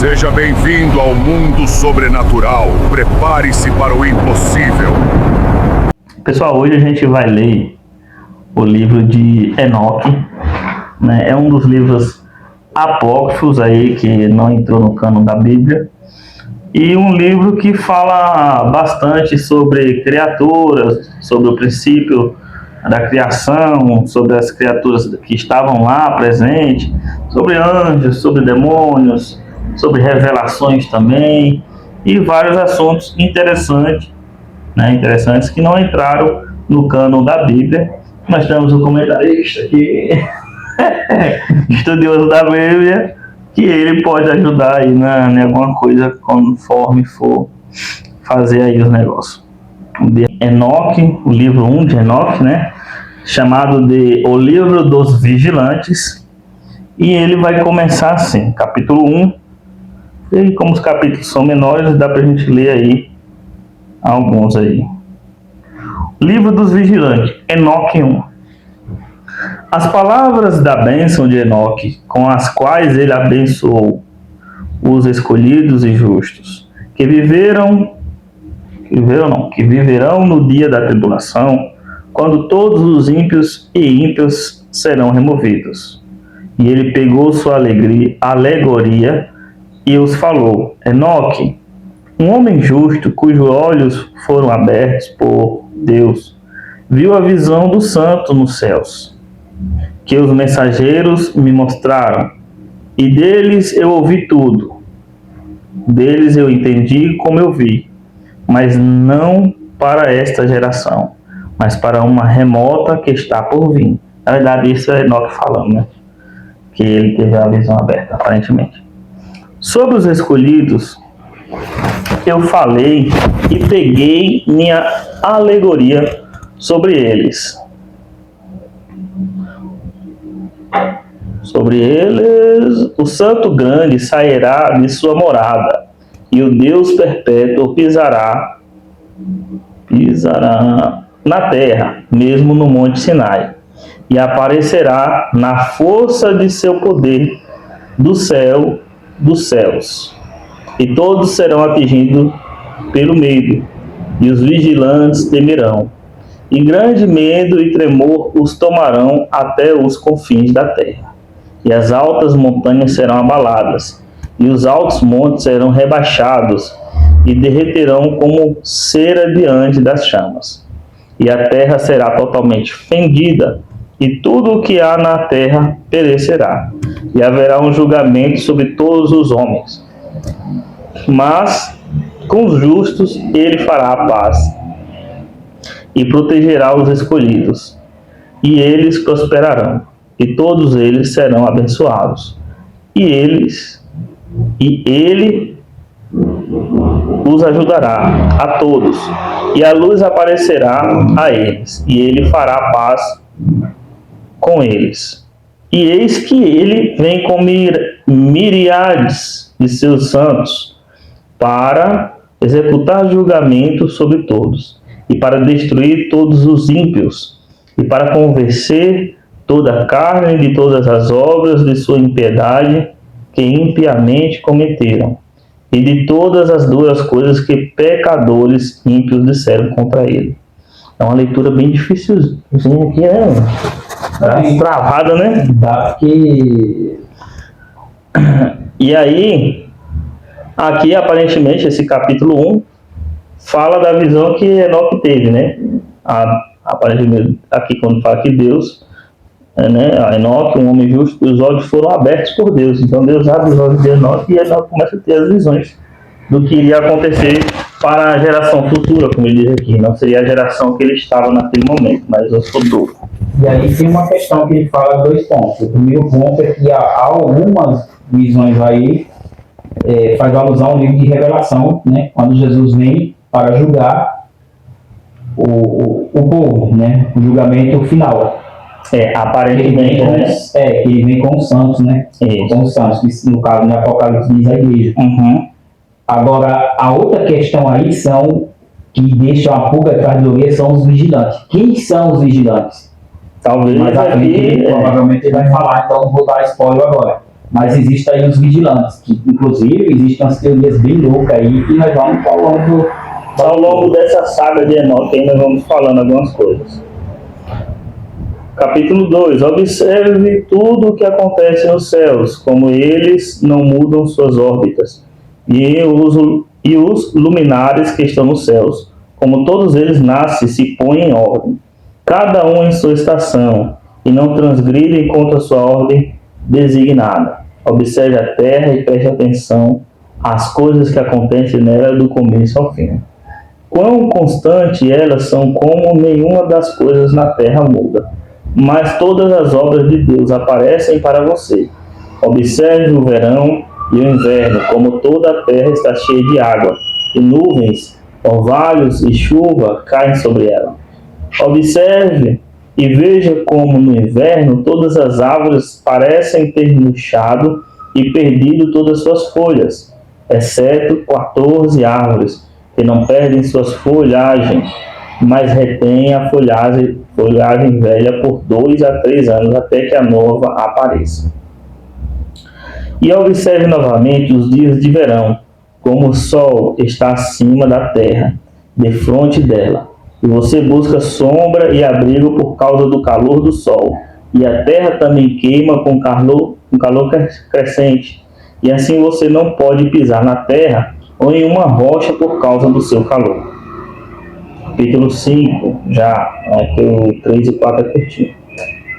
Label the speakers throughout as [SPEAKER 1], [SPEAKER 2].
[SPEAKER 1] Seja bem-vindo ao mundo sobrenatural. Prepare-se para o impossível.
[SPEAKER 2] Pessoal, hoje a gente vai ler o livro de Enoque, né? É um dos livros apócrifos aí que não entrou no cânon da Bíblia. E um livro que fala bastante sobre criaturas, sobre o princípio da criação, sobre as criaturas que estavam lá presentes, sobre anjos, sobre demônios, sobre revelações também, e vários assuntos interessantes, né, interessantes que não entraram no cânon da Bíblia. Nós temos um comentarista aqui, estudioso da Bíblia, que ele pode ajudar aí em alguma coisa conforme for fazer aí os negócios. De Enoque, o livro 1 de Enoque, né, chamado de O Livro dos Vigilantes, e ele vai começar assim, capítulo 1, e como os capítulos são menores, dá pra gente ler aí alguns aí. Livro dos Vigilantes, Enoque 1. As palavras da bênção de Enoque, com as quais ele abençoou os escolhidos e justos, que viverão no dia da tribulação, quando todos os ímpios e ímpios serão removidos. E ele pegou sua alegoria e os falou: Enoque, um homem justo, cujos olhos foram abertos por Deus, viu a visão do santo nos céus, que os mensageiros me mostraram, e deles eu ouvi tudo. Deles eu entendi como eu vi, mas não para esta geração, mas para uma remota que está por vir. Na verdade, isso é Enoque falando, né? Que ele teve a visão aberta, aparentemente. Sobre os escolhidos, eu falei e peguei minha alegoria sobre eles. Sobre eles, o santo grande sairá de sua morada, e o Deus perpétuo pisará na terra, mesmo no monte Sinai, e aparecerá na força de seu poder dos céus, e todos serão atingidos pelo medo, e os vigilantes temerão, e grande medo e tremor os tomarão até os confins da terra. E as altas montanhas serão abaladas, e os altos montes serão rebaixados, e derreterão como cera diante das chamas. E a terra será totalmente fendida, e tudo o que há na terra perecerá. E haverá um julgamento sobre todos os homens. Mas com os justos ele fará a paz, e protegerá os escolhidos, e eles prosperarão, e todos eles serão abençoados, e ele os ajudará a todos, e a luz aparecerá a eles, e ele fará a paz com eles. E eis que ele vem com miríades de seus santos para executar julgamento sobre todos, e para destruir todos os ímpios, e para convencer toda a carne de todas as obras de sua impiedade que impiamente cometeram, e de todas as duras coisas que pecadores ímpios disseram contra ele. É uma leitura bem difícil, aqui é travada, né? E aí, aqui aparentemente esse capítulo 1 fala da visão que Enoque teve, né? Aparentemente aqui quando fala que Deus, né, a Enoque, um homem justo, os olhos foram abertos por Deus. Então Deus abre os olhos de Enoque e Enoque começa a ter as visões do que iria acontecer para a geração futura, como ele diz aqui. Não seria a geração que ele estava naquele momento, mas o futuro.
[SPEAKER 3] E aí tem uma questão que ele fala 2 pontos. O primeiro ponto é que há algumas visões aí, faz alusão ao livro de Revelação, né, quando Jesus vem para julgar o povo, né, o julgamento final.
[SPEAKER 2] Aparentemente,
[SPEAKER 3] ele vem com os santos, né?
[SPEAKER 2] Isso.
[SPEAKER 3] Com os santos, que no caso no Apocalipse diz a igreja.
[SPEAKER 2] Uhum.
[SPEAKER 3] Agora, a outra questão aí que deixam a pulga atrás da orelha são os vigilantes. Quem são os vigilantes?
[SPEAKER 2] Talvez
[SPEAKER 3] Mas
[SPEAKER 2] aqui,
[SPEAKER 3] provavelmente ele vai falar, então não vou dar spoiler agora. Mas existem aí os vigilantes, que inclusive existem umas teorias bem loucas aí, que nós vamos falando
[SPEAKER 2] Ao longo dessa saga de Enoque, aí nós vamos falando algumas coisas. Capítulo 2. Observe tudo o que acontece nos céus, como eles não mudam suas órbitas, e os luminares que estão nos céus, como todos eles nascem e se põem em ordem, cada um em sua estação, e não transgridem contra sua ordem designada. Observe a terra e preste atenção às coisas que acontecem nela do começo ao fim. Quão constante elas são, como nenhuma das coisas na terra muda. Mas todas as obras de Deus aparecem para você. Observe o verão e o inverno, como toda a terra está cheia de água, e nuvens, orvalhos e chuva caem sobre ela. Observe e veja como no inverno todas as árvores parecem ter murchado e perdido todas suas folhas, exceto 14 árvores, que não perdem suas folhagens, mas retêm a folhagem velha por 2 a 3 anos, até que a nova apareça. E observe novamente os dias de verão, como o sol está acima da terra, defronte dela, e você busca sombra e abrigo por causa do calor do sol, e a terra também queima com calor crescente, e assim você não pode pisar na terra ou em uma rocha por causa do seu calor. Capítulo 5, já aqui o 3 e 4 é curtinho.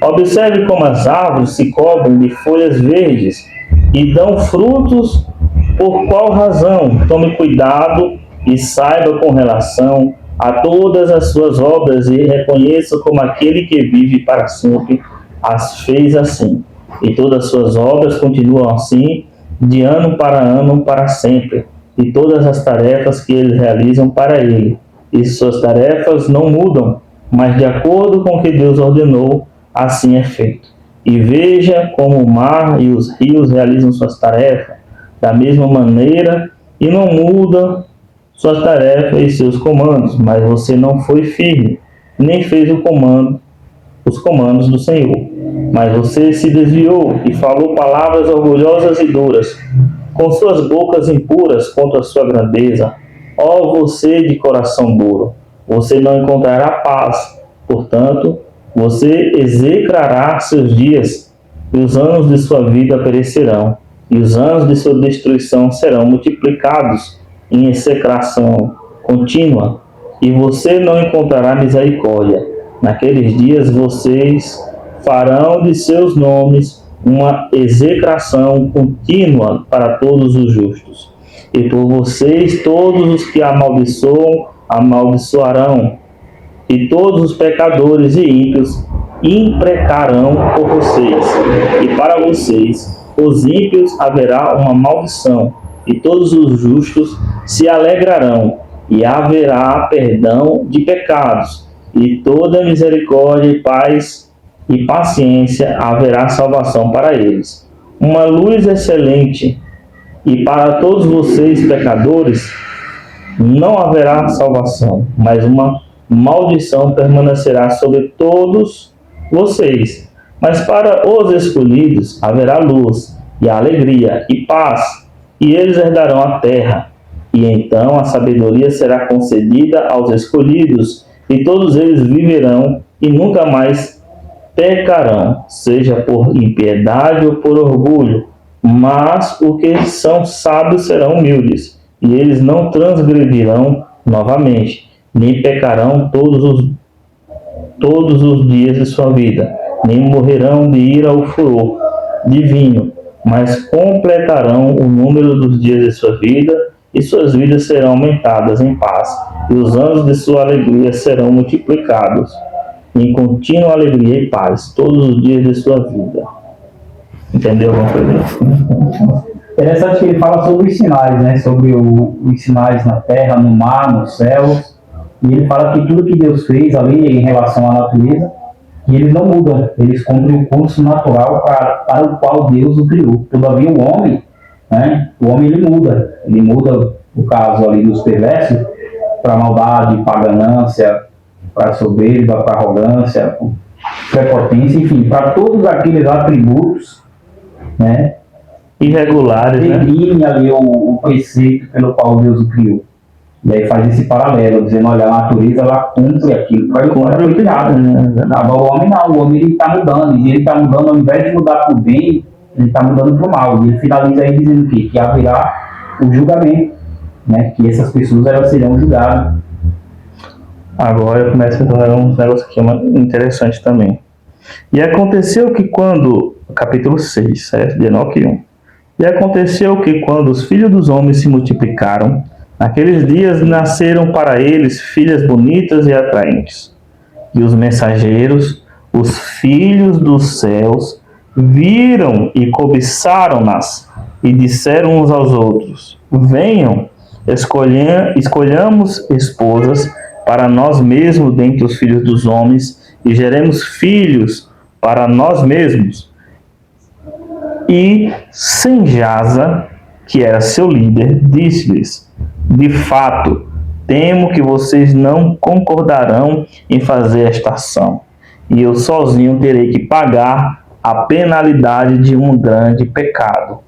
[SPEAKER 2] Observe como as árvores se cobrem de folhas verdes e dão frutos. Por qual razão? Tome cuidado e saiba com relação a todas as suas obras e reconheça como aquele que vive para sempre as fez assim. E todas as suas obras continuam assim, de ano para sempre. E todas as tarefas que eles realizam para ele. E suas tarefas não mudam, mas de acordo com o que Deus ordenou, assim é feito. E veja como o mar e os rios realizam suas tarefas da mesma maneira e não mudam suas tarefas e seus comandos, mas você não foi firme, nem fez os comandos do Senhor. Mas você se desviou e falou palavras orgulhosas e duras, com suas bocas impuras contra a sua grandeza. Ó você de coração duro, você não encontrará paz. Portanto, você execrará seus dias, e os anos de sua vida perecerão, e os anos de sua destruição serão multiplicados em execração contínua, e você não encontrará misericórdia. Naqueles dias vocês farão de seus nomes uma execração contínua para todos os justos. E por vocês todos os que amaldiçoam, amaldiçoarão, e todos os pecadores e ímpios imprecarão por vocês. E para vocês, os ímpios, haverá uma maldição, e todos os justos se alegrarão, e haverá perdão de pecados, e toda misericórdia e paz e paciência haverá salvação para eles. Uma luz excelente, e para todos vocês, pecadores, não haverá salvação, mas uma maldição permanecerá sobre todos vocês. Mas para os escolhidos haverá luz, e alegria, e paz, e eles herdarão a terra. E então a sabedoria será concedida aos escolhidos, e todos eles viverão e nunca mais pecarão, seja por impiedade ou por orgulho. Mas os que são sábios serão humildes, e eles não transgredirão novamente, nem pecarão todos os dias de sua vida, nem morrerão de ira ou furor divino, mas completarão o número dos dias de sua vida, e suas vidas serão aumentadas em paz, e os anos de sua alegria serão multiplicados em contínua alegria e paz todos os dias de sua vida. Entendeu alguma coisa?
[SPEAKER 3] Interessante que ele fala sobre os sinais, né? Sobre os sinais na terra, no mar, nos céus. E ele fala que tudo que Deus fez ali em relação à natureza, que eles não mudam. Eles cumprem o curso natural para o qual Deus o criou. Todavia o homem, né? O homem ele muda. Ele muda, no caso ali dos perversos, para maldade, para ganância, para soberba, para arrogância, prepotência, enfim, para todos aqueles atributos, né,
[SPEAKER 2] irregulares, né?
[SPEAKER 3] Define ali o preceito pelo qual Deus o criou. E aí faz esse paralelo, dizendo, olha, a natureza ela cumpre aquilo, cumpre o criado. Agora o homem não, o homem ele está mudando, e ele está mudando, ao invés de mudar para o bem, ele está mudando para o mal. E ele finaliza aí dizendo que haverá o julgamento, né? Que essas pessoas elas serão julgadas.
[SPEAKER 2] Agora começa a entrar um negócio aqui interessante também. E aconteceu que quando, capítulo 6, certo? De Enoque 1. E aconteceu que quando os filhos dos homens se multiplicaram, naqueles dias nasceram para eles filhas bonitas e atraentes. E os mensageiros, os filhos dos céus, viram e cobiçaram-nas, e disseram uns aos outros: venham, escolhamos esposas para nós mesmos dentre os filhos dos homens, e geremos filhos para nós mesmos. E Senjasa, que era seu líder, disse-lhes: de fato, temo que vocês não concordarão em fazer esta ação, e eu sozinho terei que pagar a penalidade de um grande pecado.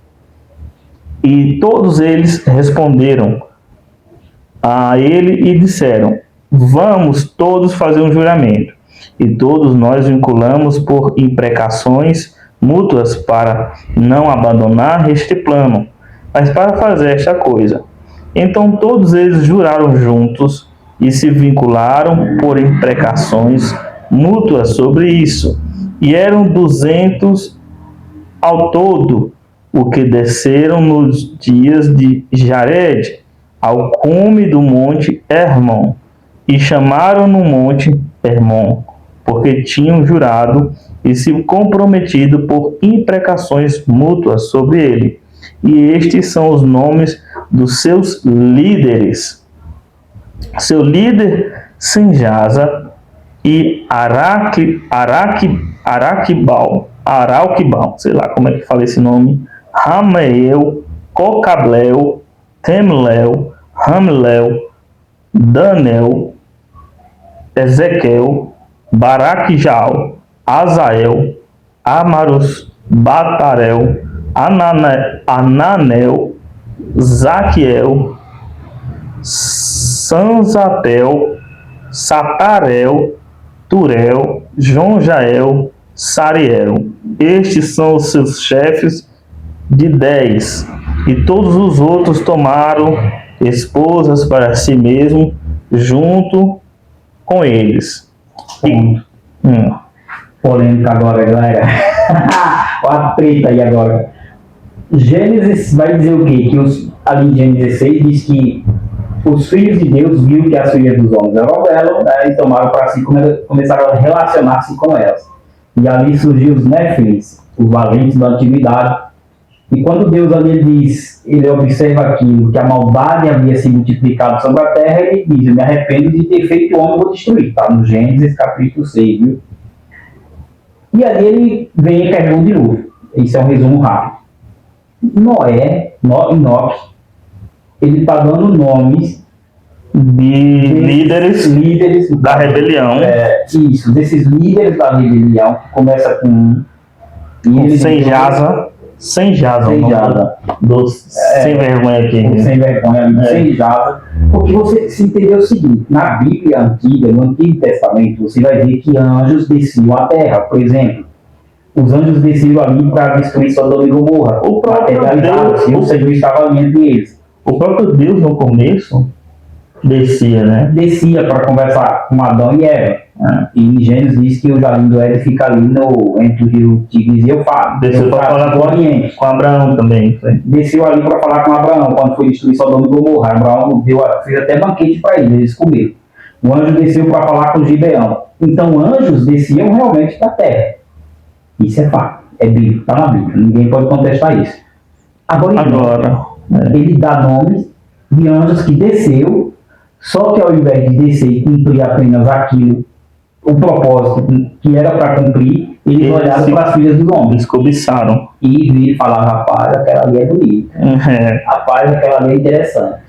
[SPEAKER 2] E todos eles responderam a ele e disseram: vamos todos fazer um juramento. E todos nós vinculamos por imprecações mútuas para não abandonar este plano, mas para fazer esta coisa. Então todos eles juraram juntos e se vincularam por imprecações mútuas sobre isso. E eram 200 ao todo, o que desceram nos dias de Jared, ao cume do monte Hermon, e chamaram no monte Hermon, porque tinham jurado e se comprometido por imprecações mútuas sobre ele. E estes são os nomes dos seus líderes. Seu líder, Senjasa, e Arauquibal, sei lá como é que fala esse nome, Rameel, Cocableu, Temleu, Ramleu, Danel, Ezequiel, Baraquijal, Azael, Amarus, Batarel, Ananel, Zaquiel, Sanzapel, Satarel, Turel, Jonjael, Sariel. Estes são os seus chefes de 10. E todos os outros tomaram esposas para si mesmo junto com eles.
[SPEAKER 3] Polêmica agora, galera. Olha a treta aí agora. Gênesis vai dizer o quê? Que ali em Gênesis 6 diz que os filhos de Deus viram que as filhas dos homens eram belas, né, e tomaram para si, começaram a relacionar-se com elas. E ali surgiu os Néfilins, os valentes da antiguidade. E quando Deus ali diz, ele observa aquilo, que a maldade havia se multiplicado sobre a terra, ele diz: eu me arrependo de ter feito o homem, vou destruir. Está no Gênesis capítulo 6, viu? E ali ele vem e carregou de novo. Isso é um resumo rápido. Enoque, ele está dando nomes
[SPEAKER 2] de líderes da rebelião.
[SPEAKER 3] Isso, desses líderes da rebelião, que começa com
[SPEAKER 2] Senjasa. Sem vergonha aqui.
[SPEAKER 3] Sem vergonha, Senjasa. Porque você se entendeu o seguinte: na Bíblia antiga, no Antigo Testamento, você vai ver que anjos desciam à terra. Por exemplo, os anjos desciam ali para destruir Sodoma e Gomorra. O próprio Deus, o Senhor estava ali entre eles.
[SPEAKER 2] O próprio Deus, no começo, descia, né?
[SPEAKER 3] Descia para conversar com Adão e Eva. E em Gênesis diz que o jardim do Éden fica ali entre o rio Tigres e Eufrates.
[SPEAKER 2] Desceu para falar com o Oriente. Com Abraão também. Foi.
[SPEAKER 3] Desceu ali para falar com Abraão, quando foi destruir Sodoma e Gomorra. Abraão fez até banquete para eles comeram. O anjo desceu para falar com Gibeão. Então anjos desciam realmente da terra. Isso é fato. É bíblico, está na Bíblia. Ninguém pode contestar isso. Agora ele dá nomes de anjos que desceu, só que ao invés de descer e cumprir apenas aquilo, o propósito que era para cumprir, eles olharam para as filhas dos homens.
[SPEAKER 2] Eles cobiçaram.
[SPEAKER 3] E falaram: rapaz, aquela ali é bonita. Rapaz, aquela ali é interessante.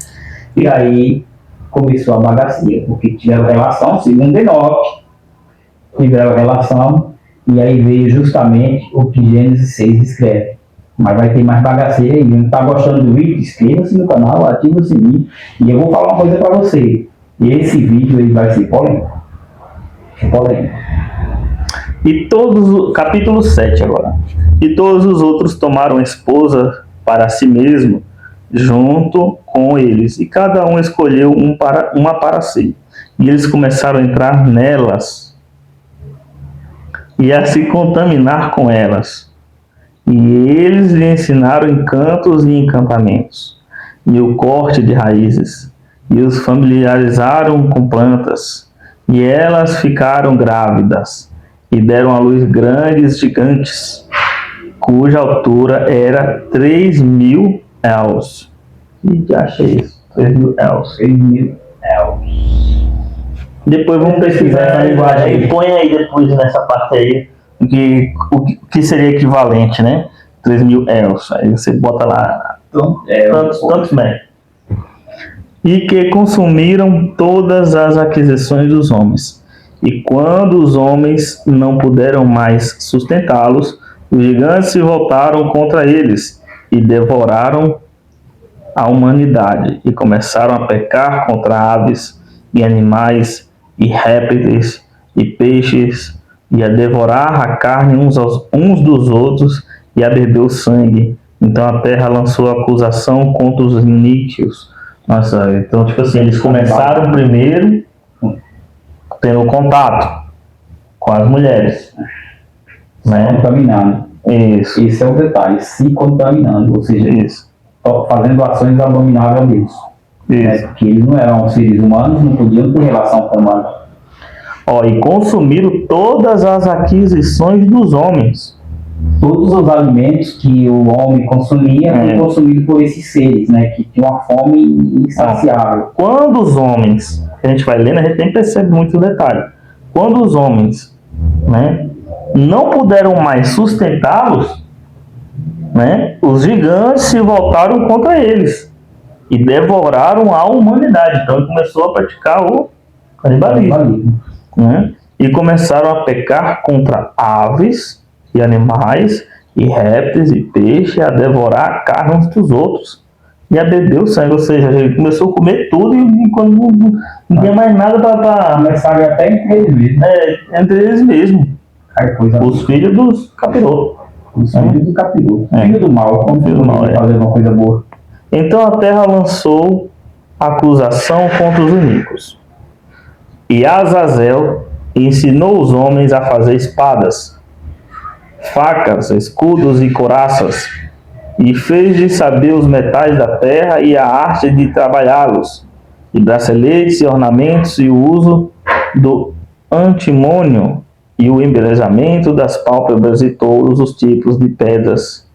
[SPEAKER 3] E aí começou a bagaceira, porque tiveram relação, segundo Enoque, tiveram relação, e aí veio justamente o que Gênesis 6 escreve. Mas vai ter mais bagaceira aí. Não tá gostando do vídeo? Inscreva-se no canal, ative o sininho. E eu vou falar uma coisa pra você. Esse vídeo aí vai ser polêmico. Polêmico.
[SPEAKER 2] E capítulo 7 agora. E todos os outros tomaram esposa para si mesmo, junto com eles, e cada um escolheu uma para si. E eles começaram a entrar nelas e a se contaminar com elas. E eles lhe ensinaram encantos e encantamentos, e o corte de raízes, e os familiarizaram com plantas, e elas ficaram grávidas, e deram à luz grandes gigantes, cuja altura era 3.000 elfos. E já achei isso, 3.000 elfos.
[SPEAKER 3] 3.000 elfos.
[SPEAKER 2] Depois vamos pesquisar essa linguagem aí. Põe aí depois nessa parte aí o que seria equivalente, né? 3.000 elfos. Aí você bota lá tantos metros. E que consumiram todas as aquisições dos homens. E quando os homens não puderam mais sustentá-los, os gigantes se voltaram contra eles e devoraram a humanidade e começaram a pecar contra aves e animais e répteis e peixes e a devorar a carne uns dos outros e a beber o sangue. Então a terra lançou acusação contra os iníquos. Nossa, então tipo assim, eles começaram primeiro tendo contato com as mulheres, né?
[SPEAKER 3] Contaminando.
[SPEAKER 2] Isso.
[SPEAKER 3] Esse é o detalhe, se contaminando, ou seja,
[SPEAKER 2] Isso.
[SPEAKER 3] fazendo ações abomináveis a Deus. Né? Porque eles não eram seres humanos, não podiam ter relação com humanos.
[SPEAKER 2] E consumiram todas as aquisições dos homens.
[SPEAKER 3] Todos os alimentos que o homem consumia foram consumidos por esses seres, né? Que tinham uma fome insaciável.
[SPEAKER 2] Quando os homens, a gente vai lendo, a gente nem percebe muito o detalhe. Quando os homens, né, não puderam mais sustentá-los, né, os gigantes se voltaram contra eles e devoraram a humanidade. Então ele começou a praticar o canibalismo, né, e começaram a pecar contra aves e animais e répteis e peixes, a devorar a carne uns dos outros e a beber o sangue. Ou seja, ele começou a comer tudo e quando não tinha mais nada para
[SPEAKER 3] começaram até entre eles mesmo.
[SPEAKER 2] Entre eles mesmo. Os filhos dos capirotos.
[SPEAKER 3] Os filhos do capiroto. Filho do mal.
[SPEAKER 2] Filho do mal,
[SPEAKER 3] fazer uma coisa boa.
[SPEAKER 2] Então a terra lançou acusação contra os iníquos. E Azazel ensinou os homens a fazer espadas, facas, escudos e couraças, e fez-lhes saber os metais da terra e a arte de trabalhá-los, e braceletes e ornamentos e o uso do antimônio e o embelezamento das pálpebras e todos os tipos de pedras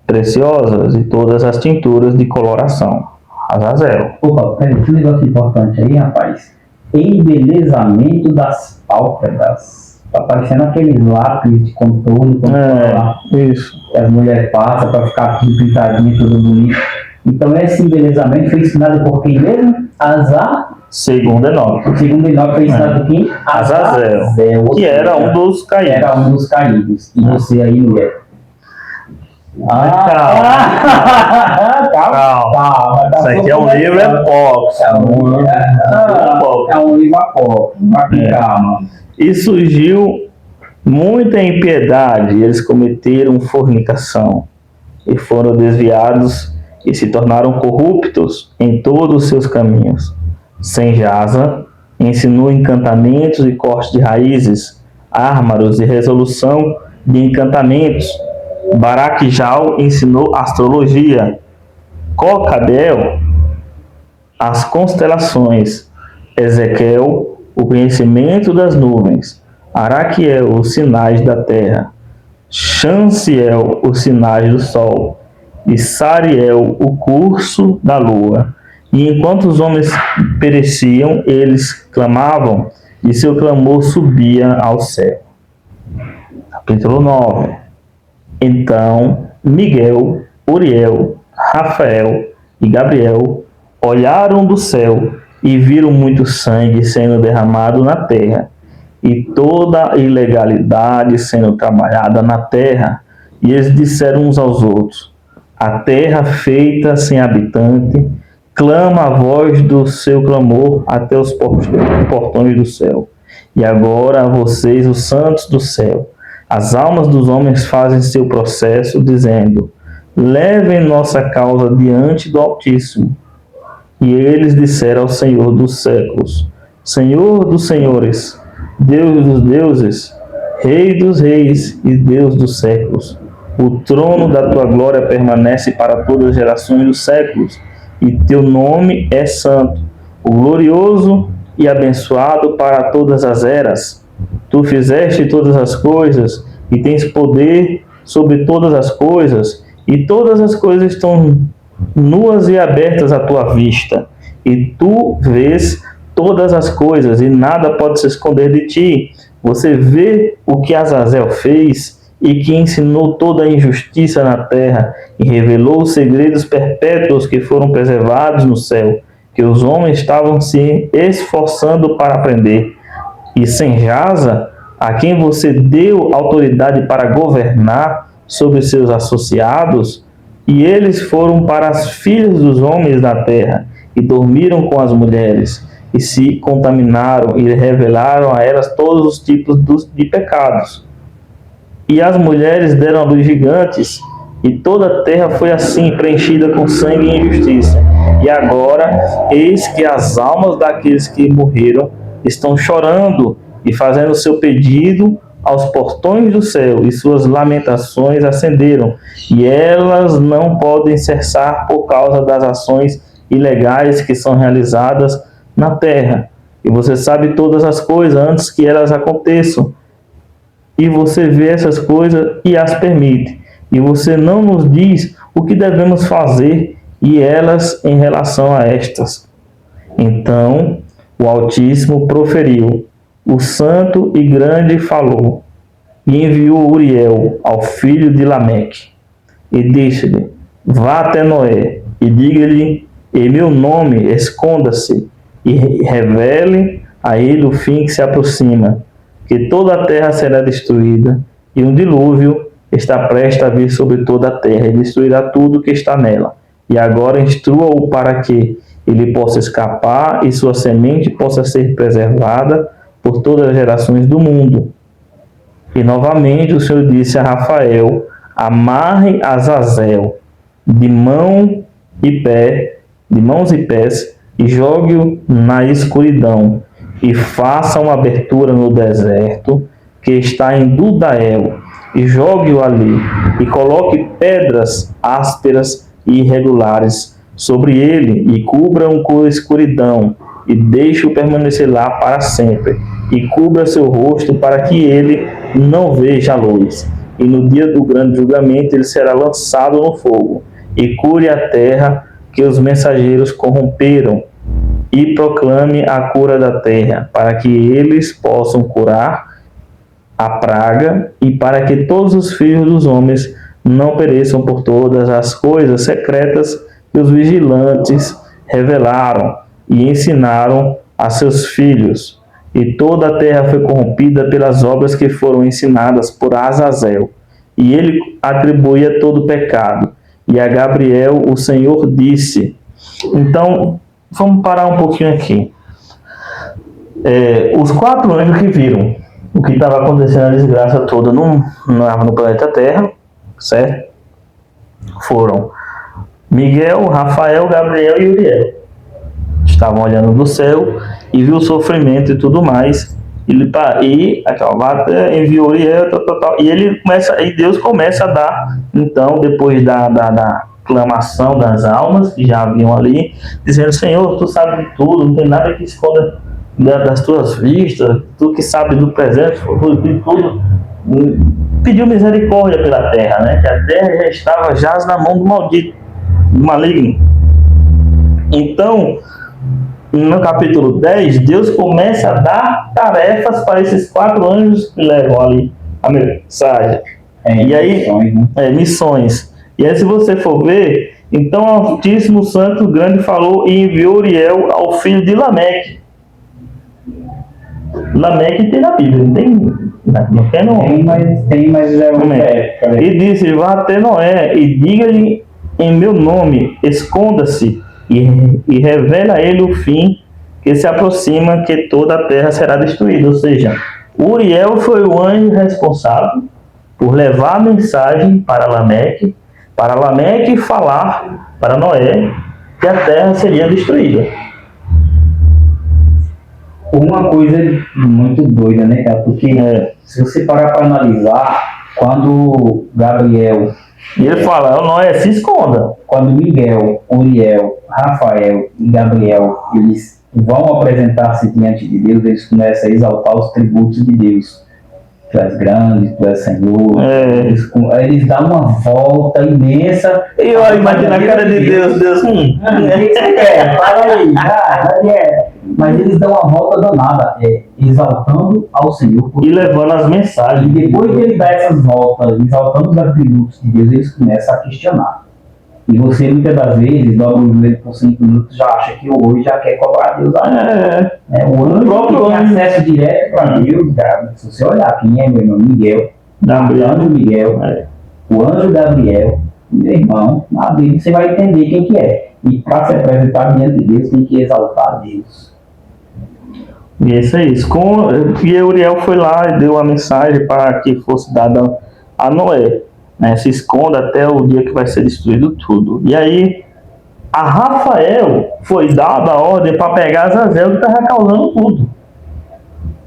[SPEAKER 2] preciosas e todas as tinturas de coloração. Azazel.
[SPEAKER 3] Opa, peraí, que negócio importante aí, rapaz. Embelezamento das pálpebras. Tá parecendo aqueles lápis de contorno
[SPEAKER 2] isso.
[SPEAKER 3] Que as mulheres passam para ficar tudo pintadinho, tudo bonito. Então esse embelezamento foi ensinado por quem mesmo?
[SPEAKER 2] Segundo Enoque.
[SPEAKER 3] O segundo Enoque foi ensinado por quem?
[SPEAKER 2] Azazel, que era um dos caídos.
[SPEAKER 3] Era um dos caídos. E você aí, mulher? Calma.
[SPEAKER 2] Isso aqui é um livro apócrifo.
[SPEAKER 3] É um livro apócrifo. Calma.
[SPEAKER 2] E surgiu muita impiedade, e eles cometeram fornicação, e foram desviados, e se tornaram corruptos em todos os seus caminhos. Sem-Jaza ensinou encantamentos e corte de raízes, ármaros e resolução de encantamentos. Baraquijal ensinou astrologia, Cocabel as constelações, Ezequiel o conhecimento das nuvens, Araquiel os sinais da terra, Chanciel os sinais do sol e Sariel o curso da lua. E enquanto os homens pereciam, eles clamavam e seu clamor subia ao céu. Capítulo 9. Então Miguel, Uriel, Rafael e Gabriel olharam do céu e viram muito sangue sendo derramado na terra, e toda ilegalidade sendo trabalhada na terra, E eles disseram uns aos outros: a terra feita sem habitante clama a voz do seu clamor até os portões do céu. E agora vocês, os santos do céu, as almas dos homens fazem seu processo, dizendo: levem nossa causa diante do Altíssimo. E eles disseram ao Senhor dos séculos: Senhor dos senhores, Deus dos deuses, Rei dos reis e Deus dos séculos, o trono da tua glória permanece para todas as gerações dos séculos, e teu nome é santo, o glorioso e abençoado para todas as eras. Tu fizeste todas as coisas e tens poder sobre todas as coisas, e todas as coisas estão nuas e abertas à tua vista, e tu vês todas as coisas, e nada pode se esconder de ti. Você vê o que Azazel fez, e que ensinou toda a injustiça na terra, e revelou os segredos perpétuos que foram preservados no céu, que os homens estavam se esforçando para aprender. E sem Jaza, a quem você deu autoridade para governar sobre seus associados, e eles foram para as filhas dos homens da terra, e dormiram com as mulheres, e se contaminaram, e revelaram a elas todos os tipos de pecados. E as mulheres deram à luz gigantes, e toda a terra foi assim, preenchida com sangue e injustiça. E agora, eis que as almas daqueles que morreram estão chorando e fazendo seu pedido aos portões do céu, e suas lamentações acenderam, e elas não podem cessar por causa das ações ilegais que são realizadas na terra. E você sabe todas as coisas antes que elas aconteçam, e você vê essas coisas e as permite, e você não nos diz o que devemos fazer e elas em relação a estas. Então o Altíssimo proferiu: o santo e grande falou, e enviou Uriel ao filho de Lameque, e disse-lhe: vá até Noé, e diga-lhe: em meu nome esconda-se, e revele a ele o fim que se aproxima, que toda a terra será destruída, e um dilúvio está prestes a vir sobre toda a terra, e destruirá tudo que está nela. E agora instrua-o para que ele possa escapar, e sua semente possa ser preservada por todas as gerações do mundo. E novamente o Senhor disse a Rafael: amarre Azazel de mãos e pés, e jogue-o na escuridão, e faça uma abertura no deserto que está em Dudael, e jogue-o ali, e coloque pedras ásperas e irregulares sobre ele, e cubra-o com escuridão, e deixe-o permanecer lá para sempre, e cubra seu rosto para que ele não veja a luz. E no dia do grande julgamento ele será lançado no fogo, e cure a terra que os mensageiros corromperam, e proclame a cura da terra, para que eles possam curar a praga, e para que todos os filhos dos homens não pereçam por todas as coisas secretas que os vigilantes revelaram e ensinaram a seus filhos. E toda a terra foi corrompida pelas obras que foram ensinadas por Azazel, e ele atribuía todo o pecado. E a Gabriel o Senhor disse. Então, vamos parar um pouquinho aqui. Os 4 anjos que viram o que estava acontecendo, a desgraça toda no planeta Terra, certo? Foram Miguel, Rafael, Gabriel e Uriel. Estavam olhando do céu e viu o sofrimento e tudo mais. Enviou Uriel, e Deus começa a dar, então, depois da clamação das almas que já haviam ali, dizendo: Senhor, tu sabes de tudo, não tem nada que esconda das tuas vistas, tu que sabes do presente, futuro, de tudo. Pediu misericórdia pela terra, né? Que a terra já estava na mão do maldito, do maligno. Então, no capítulo 10, Deus começa a dar tarefas para esses 4 anjos que levam ali a mensagem. E aí, missões. E aí, se você for ver, então o Altíssimo Santo Grande falou e enviou Uriel ao filho de Lameque. Lameque tem na Bíblia, não tem Não quer não.
[SPEAKER 3] Tem, mas é uma
[SPEAKER 2] Amém.
[SPEAKER 3] época. Né?
[SPEAKER 2] E disse: vá até Noé e diga-lhe em meu nome, esconda-se e revela a ele o fim que se aproxima, que toda a terra será destruída. Ou seja, Uriel foi o anjo responsável por levar a mensagem para Lameque falar para Noé que a terra seria destruída.
[SPEAKER 3] Uma coisa muito doida, né, cara? Porque se você parar para analisar, quando Gabriel...
[SPEAKER 2] Ele fala: Noé, se esconda.
[SPEAKER 3] Quando Miguel, Uriel, Rafael e Gabriel, eles vão apresentar-se diante de Deus, eles começam a exaltar os tributos de Deus. Tu és grande, tu és Senhor. Eles dão uma volta imensa.
[SPEAKER 2] E eu imagino a cara de Deus.
[SPEAKER 3] O que você quer? Fala aí. Mas eles dão uma volta danada, exaltando ao Senhor.
[SPEAKER 2] E levando as mensagens.
[SPEAKER 3] E depois de ele dar essas voltas, exaltando os atributos de Deus, eles começam a questionar. E você, muitas das vezes, dobra o joelho por 5 minutos, já acha que hoje já quer cobrar Deus. O anjo que tem acesso direto para Deus, cara, se você olhar quem é meu irmão Miguel, o anjo Gabriel, meu irmão, na Bíblia você vai entender quem que é. E para se apresentar diante de Deus, tem que exaltar a Deus.
[SPEAKER 2] E isso é isso. E Uriel foi lá e deu a mensagem para que fosse dada a Noé. Se esconda até o dia que vai ser destruído tudo. E aí, a Rafael foi dada a ordem para pegar Azazel, que estava causando tudo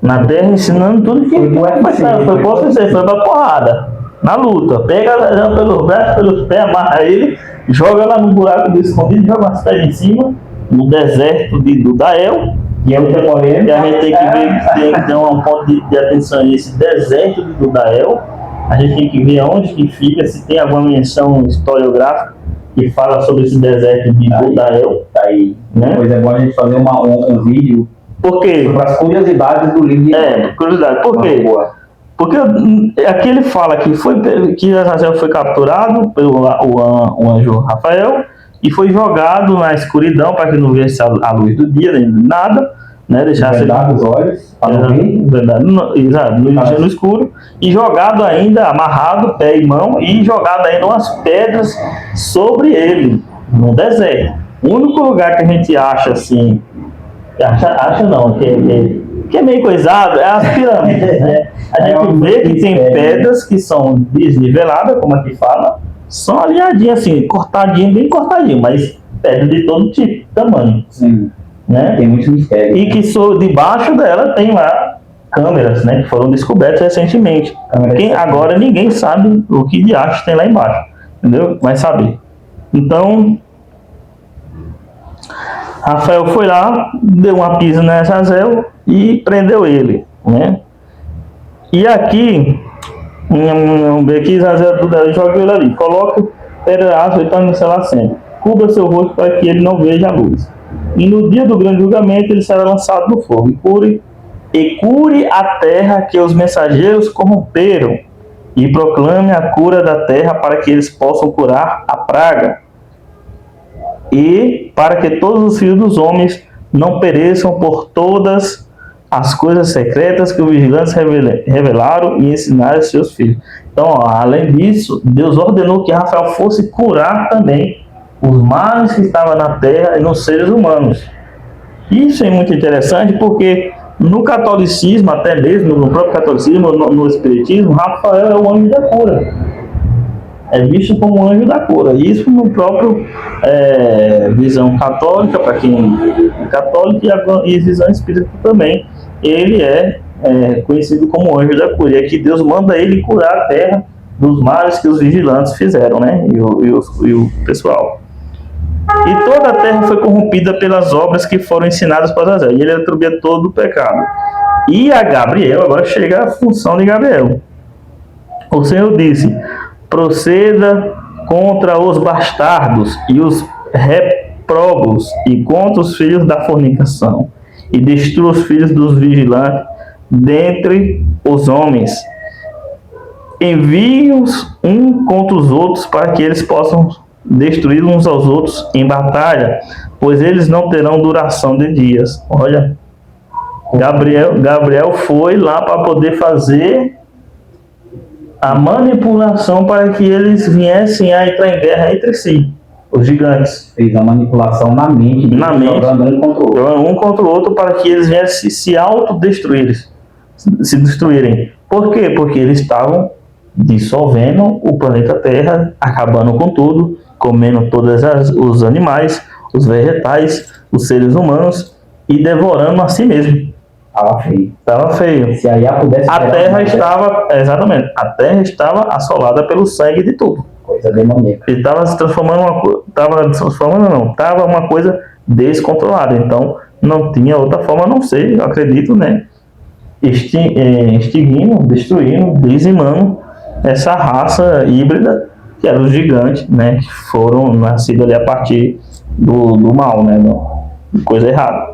[SPEAKER 2] na terra, ensinando tudo que foi pra porrada, na luta. Pega Azazel pelos braços, pelos pés, amarra ele, joga lá no buraco do escondido, joga as pés em cima, no deserto do Dael. E é outra polêmica. E a gente tem que ver, tem que dar um ponto de atenção nesse deserto do Dael. A gente tem que ver onde que fica, se tem alguma menção historiográfica que fala sobre esse deserto de Dael.
[SPEAKER 3] Tá aí. Né? Pois é bom a gente fazer um vídeo.
[SPEAKER 2] Por quê?
[SPEAKER 3] Sobre as curiosidades do livro.
[SPEAKER 2] Curiosidade. Por quê? Porque aqui ele fala que Azazel foi capturado pelo o anjo Rafael e foi jogado na escuridão para que não viesse a luz do dia, nem nada. Deixasse
[SPEAKER 3] os olhos,
[SPEAKER 2] no escuro, e jogado ainda, amarrado, pé e mão, e jogado ainda umas pedras sobre ele, no deserto. O único lugar que a gente acha assim, acha não, que é meio coisado, é as pirâmides, né? A gente vê que tem pedras que são desniveladas, como aqui fala, são alinhadinhas assim, cortadinho, bem cortadinho, mas pedra de todo tipo, tamanho.
[SPEAKER 3] Sim.
[SPEAKER 2] Né?
[SPEAKER 3] Tem muito mistério.
[SPEAKER 2] E que debaixo dela tem lá câmeras, né, que foram descobertas recentemente. Agora ninguém sabe o que de arte tem lá embaixo, entendeu? Vai saber. Então, Rafael foi lá, deu uma pisa na Azazel e prendeu ele, né? E aqui, vamos ver aqui, Azazel joga ele ali, coloca pedaço e está no selacento, cubra seu rosto para que ele não veja a luz. E no dia do grande julgamento ele será lançado no fogo. E cure a terra que os mensageiros corromperam, e proclame a cura da terra para que eles possam curar a praga, e para que todos os filhos dos homens não pereçam por todas as coisas secretas que os vigilantes revelaram e ensinaram a seus filhos. Então, além disso, Deus ordenou que Rafael fosse curar também os males que estavam na terra e nos seres humanos. Isso é muito interessante porque no catolicismo, até mesmo no próprio catolicismo, no espiritismo, Rafael é o anjo da cura. É visto como anjo da cura. Isso no próprio visão católica, para quem é católico, e visão espírita também. Ele é conhecido como anjo da cura. E é que Deus manda ele curar a terra dos males que os vigilantes fizeram, né? E o pessoal. E toda a terra foi corrompida pelas obras que foram ensinadas para Azazel. E ele atribui todo o pecado. E a Gabriel, agora chega a função de Gabriel. O Senhor disse: proceda contra os bastardos e os reprobos e contra os filhos da fornicação, e destrua os filhos dos vigilantes dentre os homens. Envie-os um contra os outros para que eles possam destruir uns aos outros em batalha, pois eles não terão duração de dias. Olha, Gabriel foi lá para poder fazer a manipulação para que eles viessem a entrar em guerra entre si, os gigantes.
[SPEAKER 3] Fez a manipulação na mente, jogando
[SPEAKER 2] um contra o outro para que eles viessem se autodestruírem, se destruírem. Por quê? Porque eles estavam dissolvendo o planeta Terra, acabando com tudo, comendo todos os animais, os vegetais, os seres humanos e devorando a si mesmo. Estava feio.
[SPEAKER 3] Se aí pudesse
[SPEAKER 2] a Terra estava, exatamente, a Terra estava assolada pelo sangue de tudo.
[SPEAKER 3] Coisa demoníaca.
[SPEAKER 2] Ele estava se transformando estava uma coisa descontrolada. Então não tinha outra forma a não ser, eu acredito, né, extinguindo, destruindo, dizimando essa raça híbrida que eram os gigantes, né, que foram nascidos ali a partir do mal, né, coisa errada.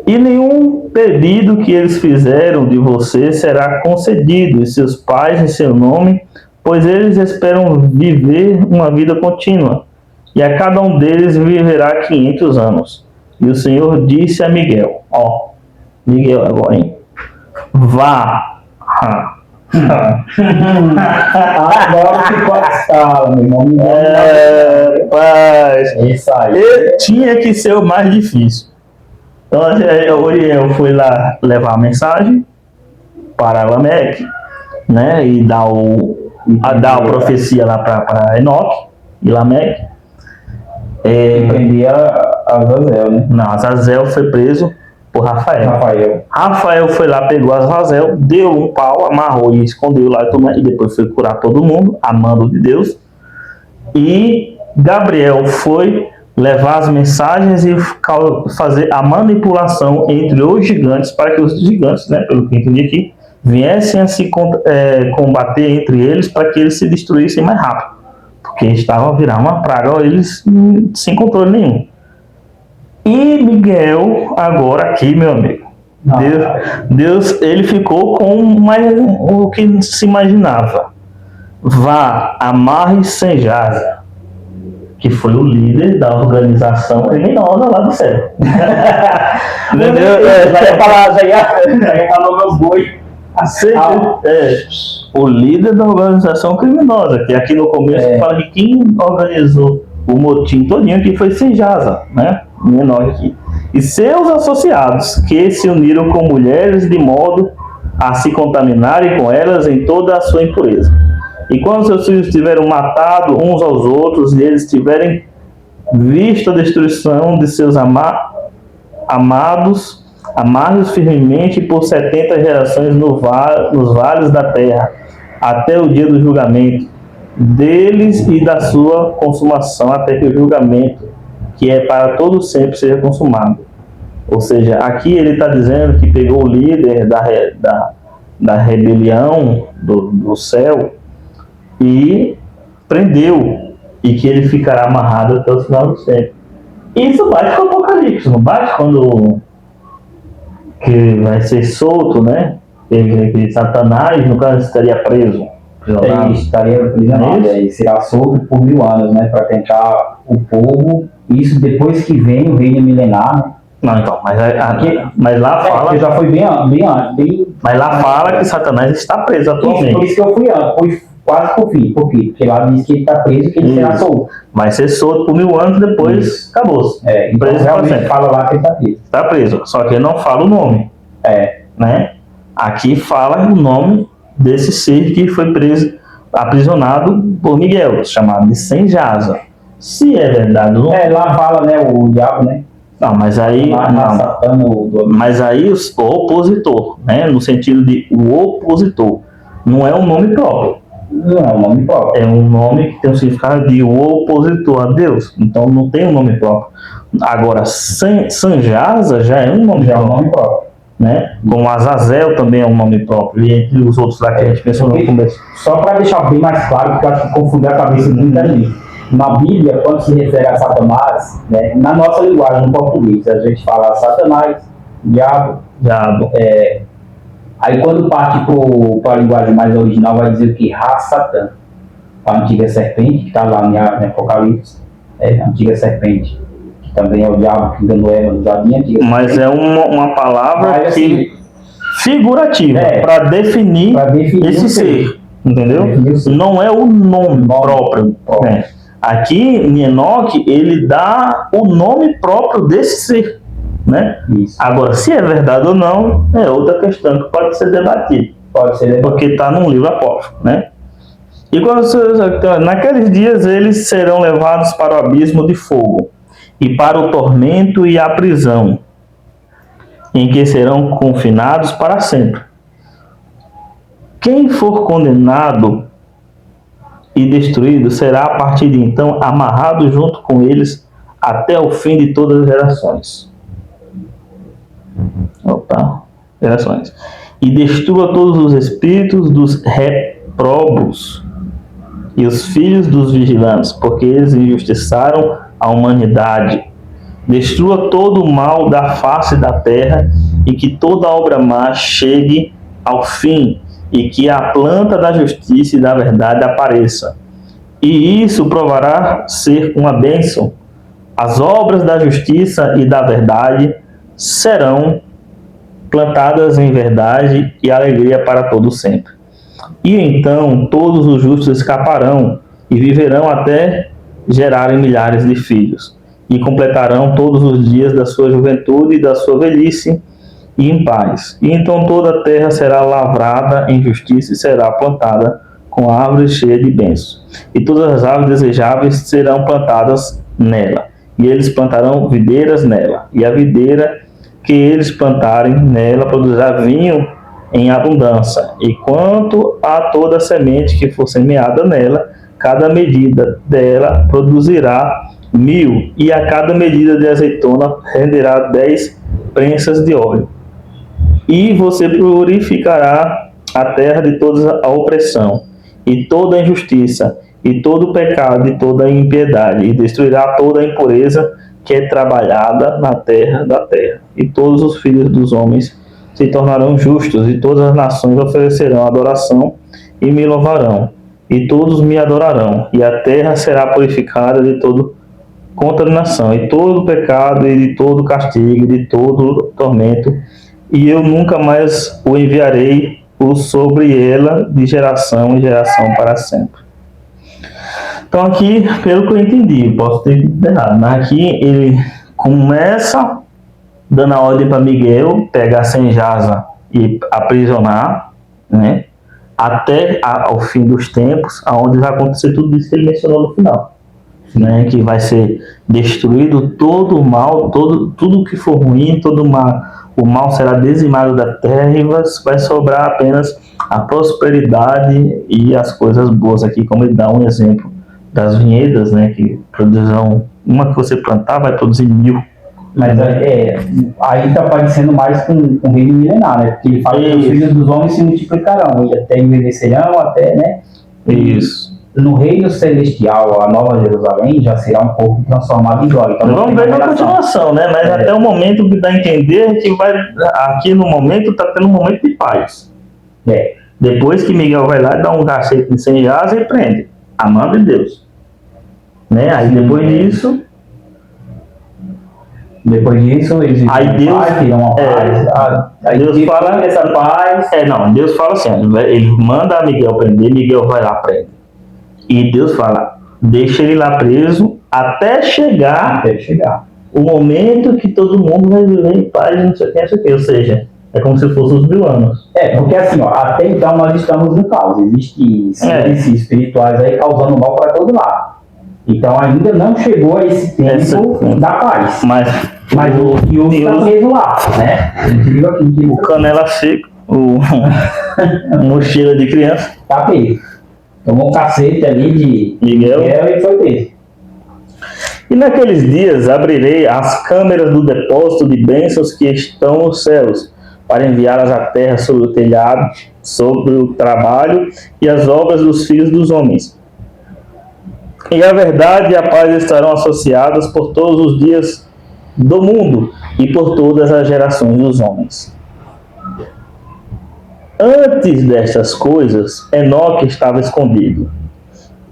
[SPEAKER 2] E nenhum pedido que eles fizeram de você será concedido, e seus pais em seu nome, pois eles esperam viver uma vida contínua, e a cada um deles viverá 500 anos. E o Senhor disse a Miguel, Miguel agora, hein? Vá.
[SPEAKER 3] Agora ficou a escala, meu irmão.
[SPEAKER 2] Paz.
[SPEAKER 3] Isso aí.
[SPEAKER 2] Tinha que ser o mais difícil. Então eu fui lá levar a mensagem para Lameque, né, e dar a profecia lá para Enoque e Lameque.
[SPEAKER 3] Prendia Azazel, né?
[SPEAKER 2] Não, Azazel foi preso por Rafael. Rafael foi lá, pegou Azazel, deu um pau, amarrou e escondeu lá e depois foi curar todo mundo, a mando de Deus. E Gabriel foi levar as mensagens e fazer a manipulação entre os gigantes, para que os gigantes, né, pelo que eu entendi aqui, viessem a se combater entre eles, para que eles se destruíssem mais rápido, porque estavam a virar uma praga, eles sem controle nenhum. E Miguel, agora aqui, meu amigo, Deus ele ficou com o que se imaginava. Vá, amarre Senjasa, que foi o líder da organização criminosa lá do céu. Entendeu?
[SPEAKER 3] Já falou meu boi.
[SPEAKER 2] O líder da organização criminosa, que aqui no começo fala que quem organizou o motim todinho que foi Senjasa, né? Menor aqui. E seus associados, que se uniram com mulheres de modo a se contaminarem com elas em toda a sua impureza. E quando seus filhos tiveram matado uns aos outros e eles tiverem visto a destruição de seus amados, amarre-os firmemente por 70 gerações nos vales da terra, até o dia do julgamento deles e da sua consumação, até que o julgamento, que é para todo sempre, seja consumado. Ou seja, aqui ele está dizendo que pegou o líder da rebelião do céu e prendeu, e que ele ficará amarrado até o final do tempo. Isso bate com o Apocalipse, não bate quando que vai ser solto, né? Que Satanás, no caso, estaria preso.
[SPEAKER 3] Estaria aprisionado, e será solto por 1000 anos, né? Para tentar o povo, isso depois que vem o reino milenar, né?
[SPEAKER 2] Não, então, mas lá fala.
[SPEAKER 3] Já foi bem.
[SPEAKER 2] Mas lá fala que Satanás está preso atualmente.
[SPEAKER 3] Por isso que eu fui quase por fim, porque lá diz que ele está preso, que ele será solto.
[SPEAKER 2] Vai ser solto por 1000 anos, depois acabou-se.
[SPEAKER 3] Então
[SPEAKER 2] preso
[SPEAKER 3] realmente fala lá que ele está preso.
[SPEAKER 2] Está preso, só que ele não fala o nome. Né? Aqui fala o nome desse ser que foi preso, aprisionado por Miguel, chamado de Senjasa. Se é verdade ou não.
[SPEAKER 3] Lá fala, né, o diabo, né?
[SPEAKER 2] Não, mas aí. Mas aí o opositor, né? No sentido de o opositor. Não é um nome próprio.
[SPEAKER 3] Não é um nome próprio.
[SPEAKER 2] É um nome que tem o significado de o opositor a Deus. Então não tem um nome próprio. Agora, Senjasa já é um nome próprio. Né? Como Azazel também é um nome próprio, e entre os outros lá que a gente mencionou no começo.
[SPEAKER 3] Só para deixar bem mais claro, porque eu acho que confundir a cabeça de muita gente. Na Bíblia, quando se refere a Satanás, né, na nossa linguagem, no português, a gente fala Satanás, diabo. Aí quando parte para a linguagem mais original, vai dizer que Ra-Satã, a antiga serpente, que está lá em Apocalipse, a antiga serpente, que também é o diabo que enganou Eva no jardim.
[SPEAKER 2] Mas é uma palavra
[SPEAKER 3] Mas, assim,
[SPEAKER 2] que figurativa para definir esse
[SPEAKER 3] o
[SPEAKER 2] ser, entendeu?
[SPEAKER 3] Definir o ser.
[SPEAKER 2] Não é o nome próprio. Né? Aqui em Enoque ele dá o nome próprio desse ser, né?
[SPEAKER 3] Isso.
[SPEAKER 2] Agora, se é verdade ou não é outra questão que pode ser debatida, porque está num livro apócrifo, né? E naqueles dias eles serão levados para o abismo de fogo e para o tormento e a prisão, em que serão confinados para sempre. Quem for condenado e destruído será a partir de então amarrado junto com eles até o fim de todas as gerações. Gerações. E destrua todos os espíritos dos réprobos e os filhos dos vigilantes, porque eles injustiçaram a humanidade. Destrua todo o mal da face da terra, e que toda obra má chegue ao fim, e que a planta da justiça e da verdade apareça. E isso provará ser uma bênção. As obras da justiça e da verdade serão plantadas em verdade e alegria para todo sempre. E então todos os justos escaparão e viverão até gerarem milhares de filhos, e completarão todos os dias da sua juventude e da sua velhice e em paz. E então toda a terra será lavrada em justiça e será plantada com árvores cheias de bênçãos. E todas as árvores desejáveis serão plantadas nela. E eles plantarão videiras nela. E a videira que eles plantarem nela produzirá vinho em abundância. E quanto a toda a semente que for semeada nela, cada medida dela produzirá 1000, e a cada medida de azeitona renderá 10 prensas de óleo. E você purificará a terra de toda a opressão, e toda a injustiça, e todo o pecado, e toda a impiedade, e destruirá toda a impureza que é trabalhada na terra da terra. E todos os filhos dos homens se tornarão justos, e todas as nações oferecerão adoração e me louvarão, e todos me adorarão, e a terra será purificada de toda contaminação, e todo pecado, e de todo castigo, e de todo tormento, e eu nunca mais o enviarei sobre ela de geração em geração para sempre. Então aqui, pelo que eu entendi, posso ter entendido errado, mas aqui ele começa dando a ordem para Miguel pegar Senjasa e aprisionar, né, até ao fim dos tempos, aonde vai acontecer tudo isso que ele mencionou no final, né, que vai ser destruído todo o mal, tudo que for ruim, o mal será dizimado da terra, e vai sobrar apenas a prosperidade e as coisas boas. Aqui, como ele dá um exemplo das vinhedas, né, que produzirão, uma que você plantar vai produzir 1000.
[SPEAKER 3] Mas aí está parecendo mais com o reino milenar, né? Porque ele fala que os filhos dos homens se multiplicarão, e até envelhecerão, até, né?
[SPEAKER 2] Isso.
[SPEAKER 3] No reino celestial, a Nova Jerusalém já será um corpo transformado em glória. Então,
[SPEAKER 2] vamos ver na continuação, né? Mas até o momento que dá a entender que aqui no momento está tendo um momento de paz. Depois que Miguel vai lá e dá um cacete em Senjasa e prende, a mão de Deus, né? Aí depois disso eles tiram uma paz. Aí Deus fala essa paz. Deus fala assim, ele manda Miguel prender, Miguel vai lá prende. E Deus fala, deixa ele lá preso até chegar o momento que todo mundo vai viver em paz, não sei o que. Ou seja, é como se fossem os 1000 anos.
[SPEAKER 3] Porque assim, até então nós estamos no caos. Existem seres espirituais aí causando mal para todo lado. Então ainda não chegou a esse tempo da paz. Mas o Deus está preso lá, né?
[SPEAKER 2] O canela seco, o mochila de criança.
[SPEAKER 3] Está preso. Tomou um cacete ali de Miguel e foi preso.
[SPEAKER 2] E naqueles dias abrirei as câmeras do depósito de bênçãos que estão nos céus, para enviá-las à terra sobre o telhado, sobre o trabalho e as obras dos filhos dos homens. E a verdade e a paz estarão associadas por todos os dias do mundo e por todas as gerações dos homens. Antes destas coisas, Enoque estava escondido,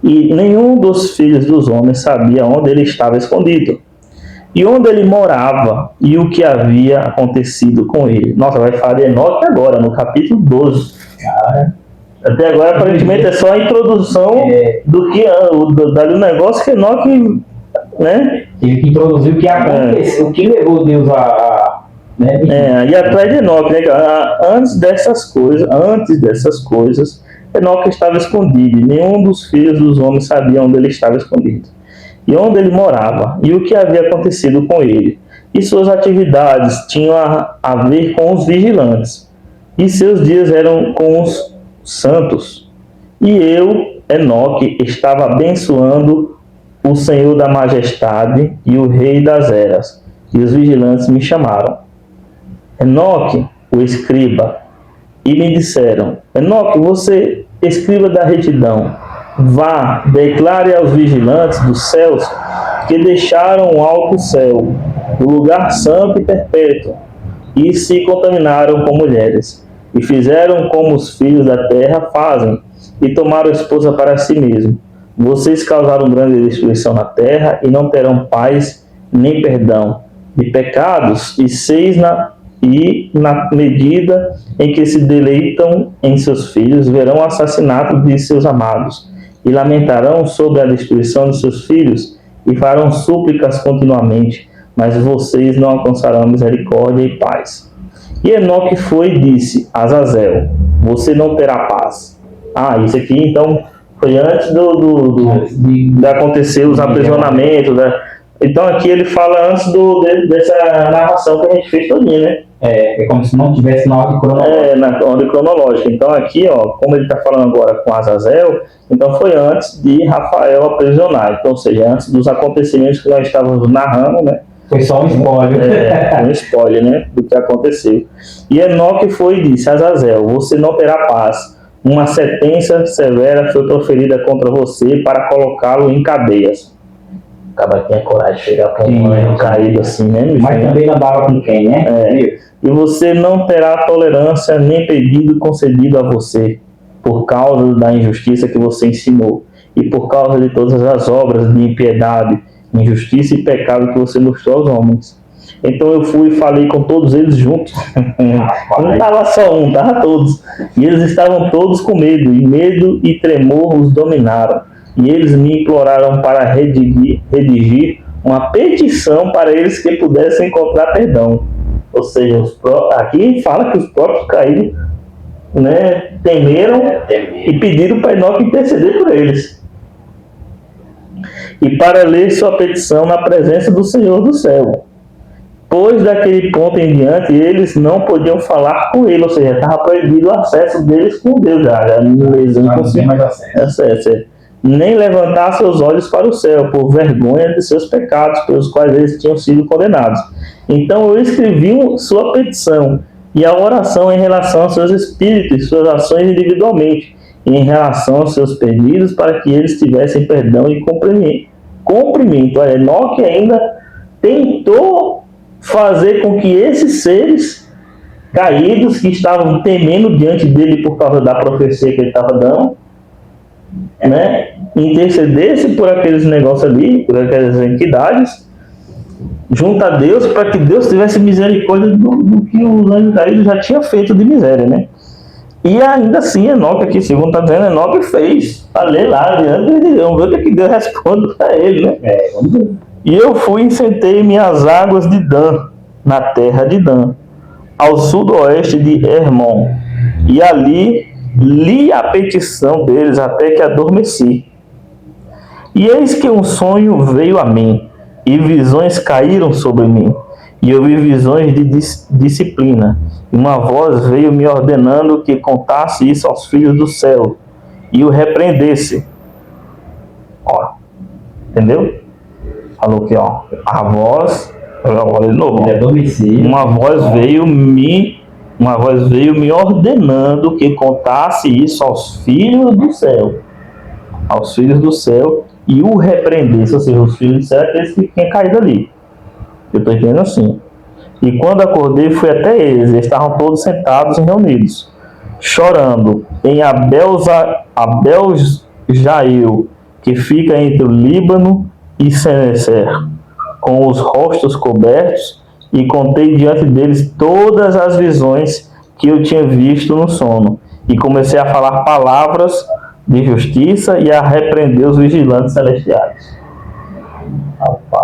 [SPEAKER 2] e nenhum dos filhos dos homens sabia onde ele estava escondido. e onde ele morava, e o que havia acontecido com ele. Nossa, vai falar de Enoque agora, no capítulo 12.
[SPEAKER 3] Cara,
[SPEAKER 2] Até agora, aparentemente, é só a introdução do que do negócio que Enoque, né?
[SPEAKER 3] ele que introduziu o que aconteceu, o que levou Deus né?
[SPEAKER 2] E atrás de Enoque, né? Antes dessas coisas, Enoque estava escondido, e nenhum dos filhos dos homens sabia onde ele estava escondido, e onde ele morava, e o que havia acontecido com ele. E suas atividades tinham a ver com os vigilantes, e seus dias eram com os santos. E eu, Enoque, estava abençoando o Senhor da majestade e o Rei das eras, e os vigilantes me chamaram Enoque, o escriba, e me disseram: Enoque, você, escriba da retidão, vá, declare aos vigilantes dos céus que deixaram o alto céu, o lugar santo e perpétuo, e se contaminaram com mulheres, e fizeram como os filhos da terra fazem, e tomaram esposa para si mesmo. Vocês causaram grande destruição na terra, e não terão paz nem perdão de pecados, e na medida em que se deleitam em seus filhos, verão o assassinato de seus amados, e lamentarão sobre a destruição de seus filhos, e farão súplicas continuamente, mas vocês não alcançarão misericórdia e paz. E Enoque foi e disse a Azazel: você não terá paz. Isso aqui então foi antes de acontecer os aprisionamentos, né? Então aqui ele fala antes dessa narração que a gente fez todinha, né?
[SPEAKER 3] É como se não tivesse na ordem cronológica.
[SPEAKER 2] Na ordem cronológica. Então aqui, como ele está falando agora com Azazel, então foi antes de Rafael aprisionar. Então, ou seja, antes dos acontecimentos que nós estávamos narrando, né?
[SPEAKER 3] Foi só um spoiler.
[SPEAKER 2] Um spoiler, né? Do que aconteceu. E Enoque foi e disse a Azazel: você não terá paz. Uma sentença severa foi proferida contra você para colocá-lo em cadeias. Acaba tinha coragem de chegar para um anjo caído assim, né?
[SPEAKER 3] Mas também andava com quem, né?
[SPEAKER 2] E você não terá tolerância nem pedido concedido a você, por causa da injustiça que você ensinou, e por causa de todas as obras de impiedade, injustiça e pecado que você mostrou aos homens. Então eu fui e falei com todos eles juntos. Não estava só um, estava todos. E eles estavam todos com medo, e medo e tremor os dominaram. E eles me imploraram para redigir uma petição para eles que pudessem encontrar perdão. Ou seja, aqui fala que os próprios caídos, né, temeram e pediram para Enoque interceder por eles. E para ler sua petição na presença do Senhor do céu. Pois daquele ponto em diante eles não podiam falar com ele, ou seja, estava proibido o acesso deles com Deus, nem levantar seus olhos para o céu, por vergonha de seus pecados, pelos quais eles tinham sido condenados. Então eu escrevi sua petição e a oração em relação aos seus espíritos e suas ações individualmente, e em relação aos seus pedidos, para que eles tivessem perdão e cumprimento. Enoque ainda tentou fazer com que esses seres caídos, que estavam temendo diante dele por causa da profecia que ele estava dando, né, intercedesse por aqueles negócios ali, por aquelas entidades, junto a Deus, para que Deus tivesse misericórdia do que os anjos caídos já tinham feito de miséria, né? E ainda assim, Enoque aqui, segundo está dizendo, Enoque fez, para ler lá diante de Deus, vamos ver o que Deus responde para ele, né? E eu fui e sentei-me às águas de Dan, na terra de Dan, ao sudoeste de Hermon, e ali li a petição deles até que adormeci. E eis que um sonho veio a mim, e visões caíram sobre mim, e eu vi visões de disciplina, e uma voz veio me ordenando que contasse isso aos filhos do céu, e o repreendesse. Entendeu? Falou que, a voz, olha de novo, uma voz veio me ordenando que contasse isso aos filhos do céu, e o repreendesse, ou seja, os filhos do céu, aqueles que tinham caído ali. Eu estou entendendo assim. E quando acordei, fui até eles estavam todos sentados e reunidos, chorando, em Abel-Jail, que fica entre o Líbano e Senecer. com os rostos cobertos, e contei diante deles todas as visões que eu tinha visto no sono, e comecei a falar palavras de justiça e a repreender os vigilantes celestiais.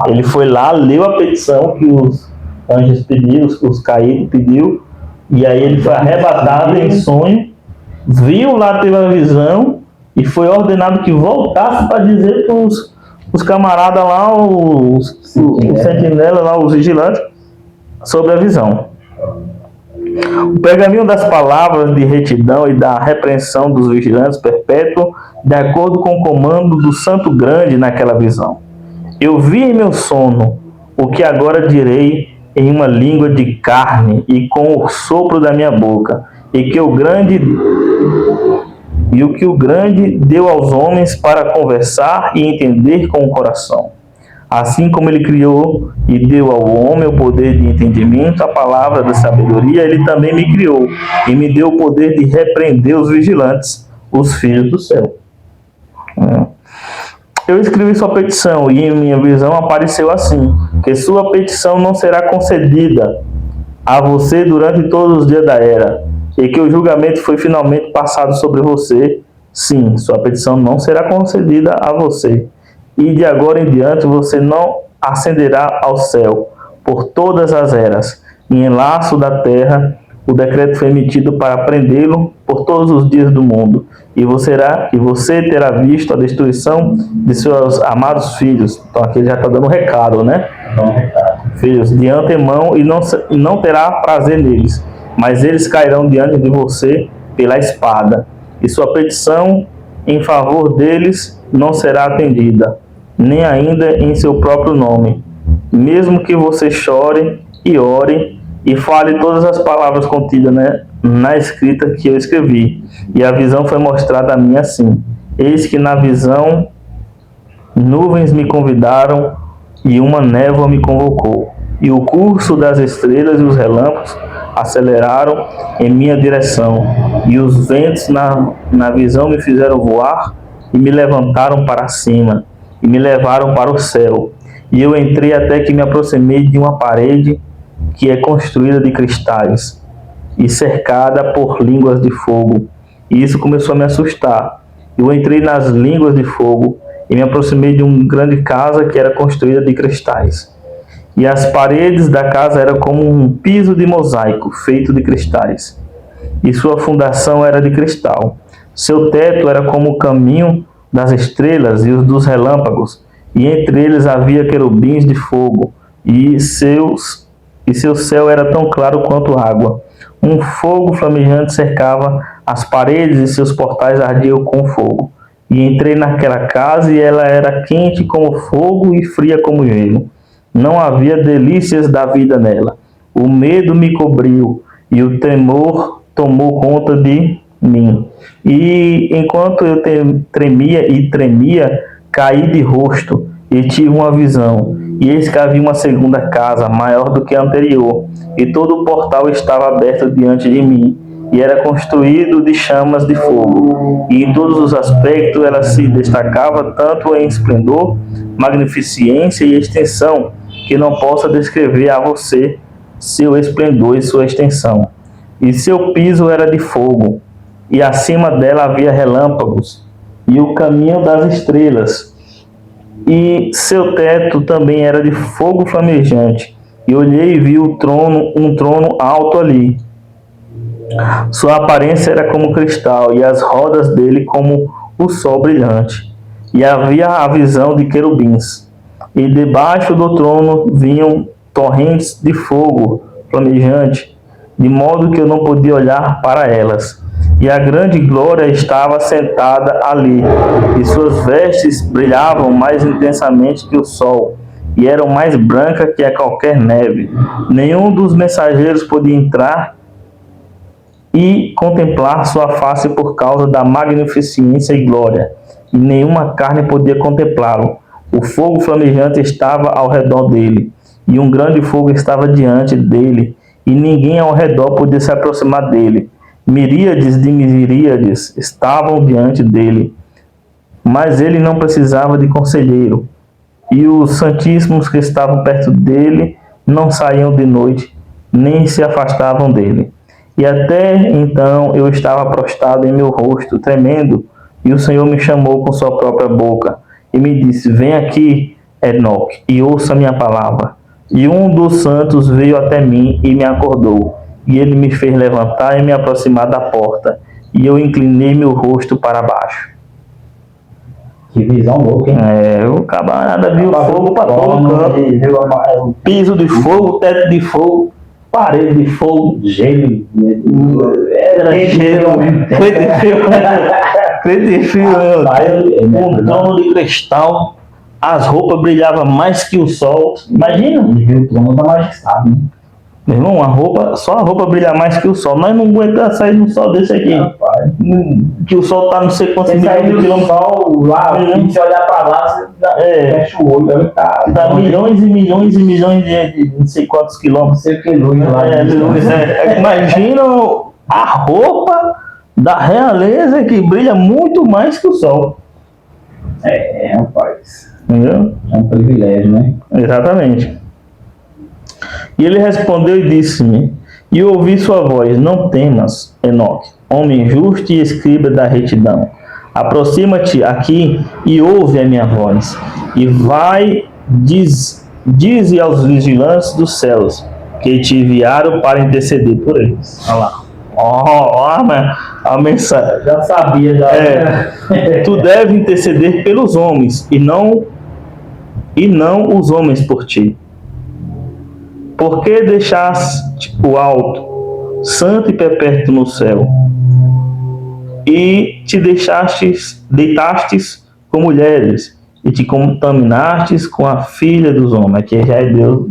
[SPEAKER 2] Ele foi lá, leu a petição que os anjos pediram, os caídos pediu, e aí ele foi arrebatado em sonho, viu lá, teve a visão, e foi ordenado que voltasse para dizer para os camaradas lá, os sentinelas lá, os vigilantes, sobre a visão. O pergaminho das palavras de retidão e da repreensão dos vigilantes perpétuo, de acordo com o comando do Santo Grande naquela visão. Eu vi em meu sono o que agora direi em uma língua de carne e com o sopro da minha boca, e que o que o grande deu aos homens para conversar e entender com o coração. Assim como ele criou e deu ao homem o poder de entendimento, a palavra da sabedoria, ele também me criou e me deu o poder de repreender os vigilantes, os filhos do céu. Eu escrevi sua petição e em minha visão apareceu assim, que sua petição não será concedida a você durante todos os dias da era, e que o julgamento foi finalmente passado sobre você. Sim, sua petição não será concedida a você, e de agora em diante você não ascenderá ao céu por todas as eras. Em laço da terra, o decreto foi emitido para prendê-lo por todos os dias do mundo, e você terá visto a destruição de seus amados filhos. Então aqui ele já está dando um recado, né? Filhos, de antemão, e não terá prazer neles, mas eles cairão diante de você pela espada, e sua petição em favor deles não será atendida, nem ainda em seu próprio nome, mesmo que você chore e ore e fale todas as palavras contidas, né, na escrita que eu escrevi. E a visão foi mostrada a mim assim: eis que na visão nuvens me convidaram e uma névoa me convocou, e o curso das estrelas e os relâmpagos aceleraram em minha direção, e os ventos na visão me fizeram voar e me levantaram para cima e me levaram para o céu. E eu entrei até que me aproximei de uma parede que é construída de cristais e cercada por línguas de fogo. E isso começou a me assustar. Eu entrei nas línguas de fogo e me aproximei de uma grande casa que era construída de cristais. E as paredes da casa eram como um piso de mosaico feito de cristais, e sua fundação era de cristal. Seu teto era como o caminho das estrelas e os dos relâmpagos, e entre eles havia querubins de fogo, e seu céu era tão claro quanto água. Um fogo flamejante cercava as paredes e seus portais ardiam com fogo. E entrei naquela casa e ela era quente como fogo e fria como gelo. Não havia delícias da vida nela. O medo me cobriu e o temor tomou conta de mim. E enquanto eu tremia, caí de rosto e tive uma visão. E eis que havia uma segunda casa, maior do que a anterior, e todo o portal estava aberto diante de mim, e era construído de chamas de fogo. E em todos os aspectos ela se destacava tanto em esplendor, magnificência e extensão, que não possa descrever a você seu esplendor e sua extensão. E seu piso era de fogo, e acima dela havia relâmpagos, e o caminho das estrelas. E seu teto também era de fogo flamejante. E olhei e vi um trono alto ali. Sua aparência era como cristal, e as rodas dele como o sol brilhante. E havia a visão de querubins. E debaixo do trono vinham torrentes de fogo flamejante, de modo que eu não podia olhar para elas. E a grande glória estava sentada ali, e suas vestes brilhavam mais intensamente que o sol, e eram mais brancas que a qualquer neve. Nenhum dos mensageiros podia entrar e contemplar sua face por causa da magnificência e glória, e nenhuma carne podia contemplá-lo. O fogo flamejante estava ao redor dele, e um grande fogo estava diante dele, e ninguém ao redor podia se aproximar dele. Miríades de miríades estavam diante dele, mas ele não precisava de conselheiro. e os santíssimos que estavam perto dele não saíam de noite, nem se afastavam dele. E até então eu estava prostrado em meu rosto, tremendo, e o Senhor me chamou com sua própria boca, e me disse: vem aqui, Enoque, e ouça minha palavra. E um dos santos veio até mim e me acordou, e ele me fez levantar e me aproximar da porta, e eu inclinei meu rosto para baixo.
[SPEAKER 3] Que visão louca, hein?
[SPEAKER 2] O camarada viu fogo para todo canto, piso de fogo, teto de fogo, parede de fogo,
[SPEAKER 3] Gelo.
[SPEAKER 2] era gelo, crente de fio, um trono de cristal, as roupas brilhavam mais que o sol. Imagina,
[SPEAKER 3] Ele viu o trono da majestade, né?
[SPEAKER 2] meu irmão, só a roupa brilha mais que o sol. Nós não aguentamos sair no sol desse aqui.
[SPEAKER 3] Rapaz.
[SPEAKER 2] Que o sol tá não sei quantos
[SPEAKER 3] Você sair
[SPEAKER 2] milhões de
[SPEAKER 3] do
[SPEAKER 2] quilômetros.
[SPEAKER 3] sol lá, e se olhar pra lá, você fecha o olho, tá
[SPEAKER 2] Dá milhões e milhões e milhões de não sei quantos quilômetros.
[SPEAKER 3] Você que luz lá.
[SPEAKER 2] Imagina a roupa da realeza que brilha muito mais que o sol.
[SPEAKER 3] Rapaz.
[SPEAKER 2] Entendeu?
[SPEAKER 3] É um privilégio, né?
[SPEAKER 2] Exatamente. E ele respondeu e disse-me, e ouvi sua voz: não temas, Enoque, homem justo e escriba da retidão. Aproxima-te aqui e ouve a minha voz. E vai, dize aos vigilantes dos céus, que te enviaram para interceder por eles. Olha lá. A mensagem.
[SPEAKER 3] Já sabia, já.
[SPEAKER 2] Tu deve interceder pelos homens e não os homens por ti. Por que deixaste o alto, santo e perpétuo no céu, e te deitastes com mulheres, e te contaminastes com a filha dos homens? Aqui já é Deus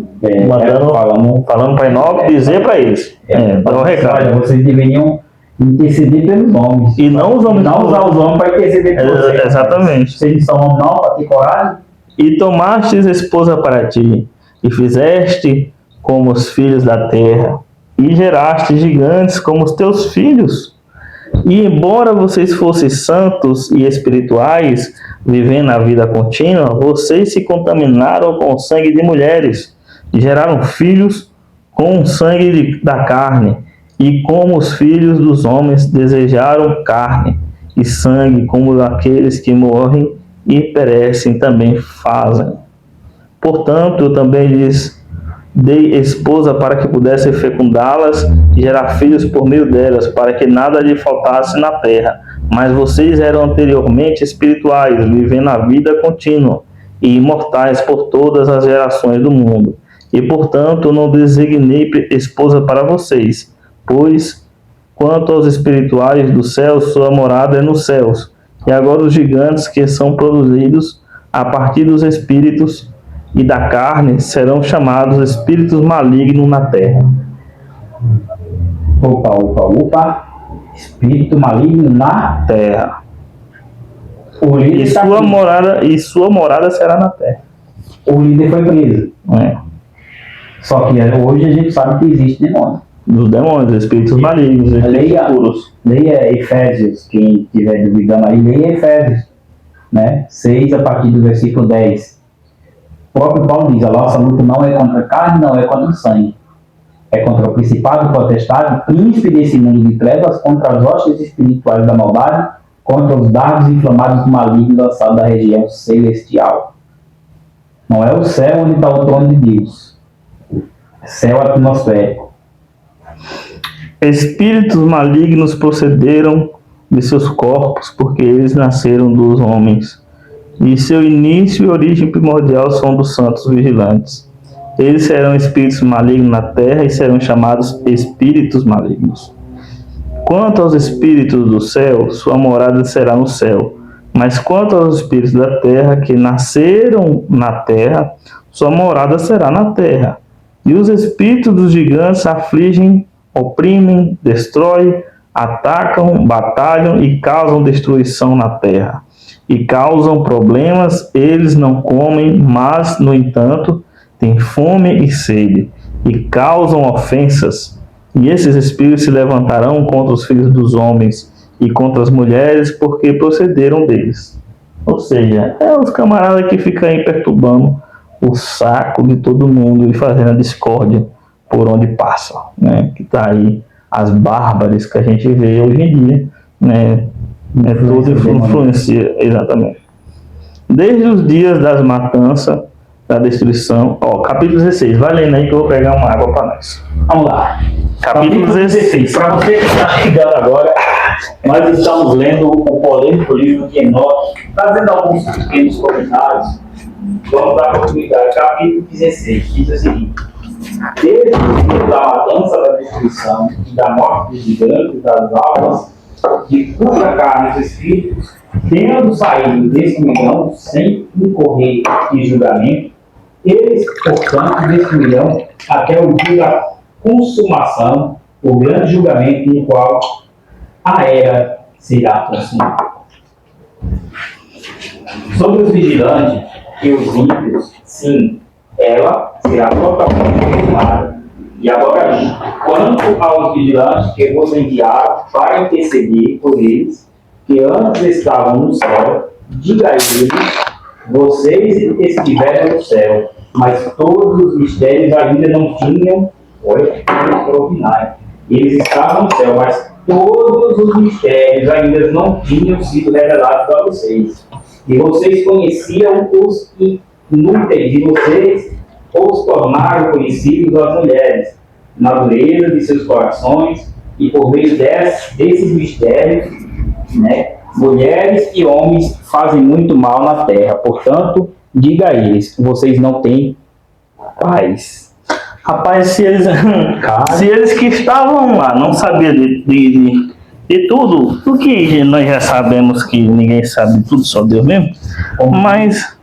[SPEAKER 2] falando para Enoque dizer para eles. Dá um recado.
[SPEAKER 3] Olha, vocês deveriam interceder pelos homens.
[SPEAKER 2] E não os homens.
[SPEAKER 3] Não usar os homens para interceder por vocês.
[SPEAKER 2] Exatamente.
[SPEAKER 3] Vocês não são homens não, para ter coragem.
[SPEAKER 2] E tomastes esposa para ti, e fizeste como os filhos da terra, e geraste gigantes como os teus filhos. E embora vocês fossem santos e espirituais, vivendo a vida contínua, vocês se contaminaram com o sangue de mulheres, e geraram filhos com o sangue da carne, e como os filhos dos homens desejaram carne e sangue, como aqueles que morrem e perecem também fazem. Portanto, eu também lhes dei esposa para que pudessem fecundá-las e gerar filhos por meio delas, para que nada lhe faltasse na terra. Mas vocês eram anteriormente espirituais, vivendo a vida contínua e imortais por todas as gerações do mundo. E, portanto, eu não designei esposa para vocês, pois, quanto aos espirituais do céu, sua morada é nos céus. E agora os gigantes que são produzidos a partir dos espíritos e da carne serão chamados espíritos malignos na terra.
[SPEAKER 3] Opa. Espírito maligno na
[SPEAKER 2] terra.
[SPEAKER 3] O líder
[SPEAKER 2] E sua morada será na terra.
[SPEAKER 3] O líder foi preso. Só que hoje a gente sabe que existe demônio.
[SPEAKER 2] Dos demônios, espíritos malignos, espíritos puros.
[SPEAKER 3] Leia Efésios, quem estiver duvidando aí, leia Efésios, né? 6 a partir do versículo 10. O próprio Paulo diz: a nossa luta não é contra a carne, não é contra o sangue. É contra o principado, potestade, príncipe desse mundo de trevas, contra as hostes espirituais da maldade, contra os dardos inflamados do maligno lançados da região celestial. Não é o céu onde está o trono de Deus. É céu atmosférico.
[SPEAKER 2] Espíritos malignos procederam de seus corpos, porque eles nasceram dos homens, e seu início e origem primordial são dos santos vigilantes. Eles serão espíritos malignos na terra e serão chamados espíritos malignos. Quanto aos espíritos do céu, sua morada será no céu. Mas quanto aos espíritos da terra, que nasceram na terra, sua morada será na terra. E os espíritos dos gigantes afligem, oprimem, destroem, atacam, batalham e causam destruição na terra. E causam problemas, eles não comem, mas, no entanto, têm fome e sede, e causam ofensas. E esses espíritos se levantarão contra os filhos dos homens e contra as mulheres, porque procederam deles. Ou seja, é os camaradas que ficam aí perturbando o saco de todo mundo e fazendo a discórdia por onde passa, né? Que tá aí as bárbaras que a gente vê hoje em dia, né? É tudo influencia, exatamente. Desde os dias das matanças, da destruição, capítulo 16, vai lendo aí que eu vou pegar uma água para nós.
[SPEAKER 3] Vamos lá.
[SPEAKER 2] Capítulo 16.
[SPEAKER 3] Para você que está chegando agora, nós estamos lendo o polêmico livro de Enoque, fazendo alguns pequenos comentários. Vamos dar continuidade. Capítulo 16 diz o seguinte: desde o dia da matança, da destruição e da morte dos gigantes, das almas, de cuja carne os espíritos, tendo saído desse milhão sem incorrer em julgamento, eles, portanto, destruirão até o dia da consumação, o grande julgamento no qual a era será consumada. Sobre os vigilantes e os ímpios, sim, ela será totalmente consumada. E agora, quanto aos vigilantes que vos enviaram para interceder por eles, que antes estavam no céu, diga a eles: vocês estiveram no céu, mas todos os mistérios ainda não tinham. Olha, eles estavam no céu, mas todos os mistérios ainda não tinham sido revelados a vocês. E vocês conheciam os inúteis, e vocês os tornaram conhecidos às mulheres, na dureza de seus corações, e por meio desses mistérios, né, mulheres e homens fazem muito mal na terra. Portanto, diga a eles: vocês não têm paz.
[SPEAKER 2] Rapaz, se eles que estavam lá não sabiam de tudo, o que nós já sabemos que ninguém sabe de tudo, só Deus mesmo, mas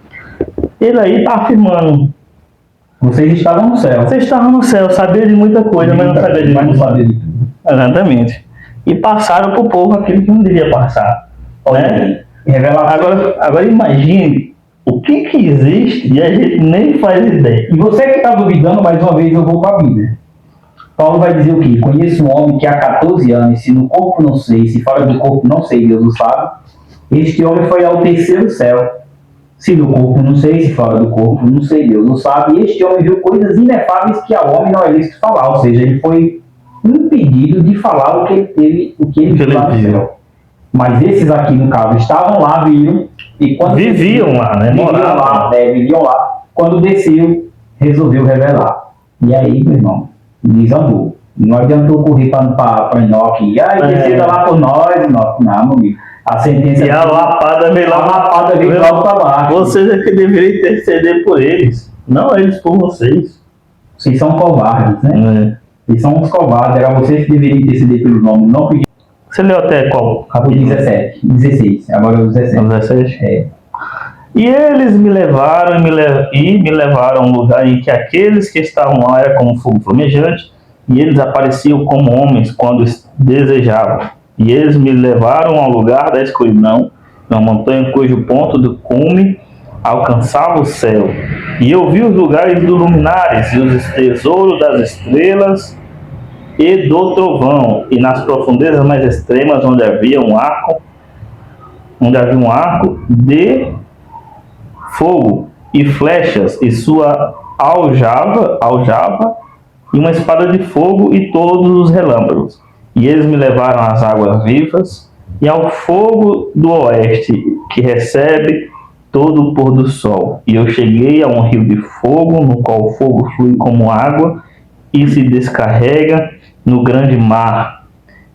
[SPEAKER 2] ele aí está afirmando:
[SPEAKER 3] vocês estavam no céu.
[SPEAKER 2] Vocês estavam no céu, sabiam de muita coisa, mas não sabiam de tudo. Exatamente. E passaram para o povo aquilo que não devia passar. Né? Agora imagine o que existe e a gente nem faz ideia.
[SPEAKER 3] E você que está duvidando, mais uma vez eu vou para a Bíblia. Paulo vai dizer o quê? Conheço um homem que há 14 anos, se no corpo não sei, se fora do corpo não sei, Deus o sabe. Este homem foi ao terceiro céu. Se no corpo não sei, se fora do corpo não sei, Deus o sabe. E este homem viu coisas inefáveis que ao homem não é lícito falar. Ou seja, ele foi impedido de falar o que ele viu lá no céu. Mas esses aqui, no caso, estavam lá, viram. E quando
[SPEAKER 2] viviam lá, né?
[SPEAKER 3] Viviam lá. Quando desceu, resolveu revelar. E aí, meu irmão, desandou. Não adiantou correr para Enoque. Descida lá por nós, Enoque. Não, meu amigo. A sentença...
[SPEAKER 2] E a lapada veio
[SPEAKER 3] logo para baixo.
[SPEAKER 2] Vocês é que deveriam interceder por eles. Não eles por vocês.
[SPEAKER 3] Vocês são covardes, né? Eles são uns covardes. Era vocês que deveriam interceder pelos nomes. Não pedir.
[SPEAKER 2] Você leu até qual?
[SPEAKER 3] Capítulo 16. Agora o 17.
[SPEAKER 2] 17? É. E eles me levaram me levaram a um lugar em que aqueles que estavam lá eram como fogo flamejante, e eles apareciam como homens quando desejavam. E eles me levaram ao lugar da escuridão, na montanha cujo ponto do cume alcançava o céu. E eu vi os lugares dos luminares e os tesouros das estrelas e do trovão, e nas profundezas mais extremas onde havia um arco de fogo e flechas, e sua aljava e uma espada de fogo e todos os relâmpagos. E eles me levaram às águas vivas e ao fogo do oeste, que recebe todo o pôr do sol. E eu cheguei a um rio de fogo, no qual o fogo flui como água e se descarrega no grande mar,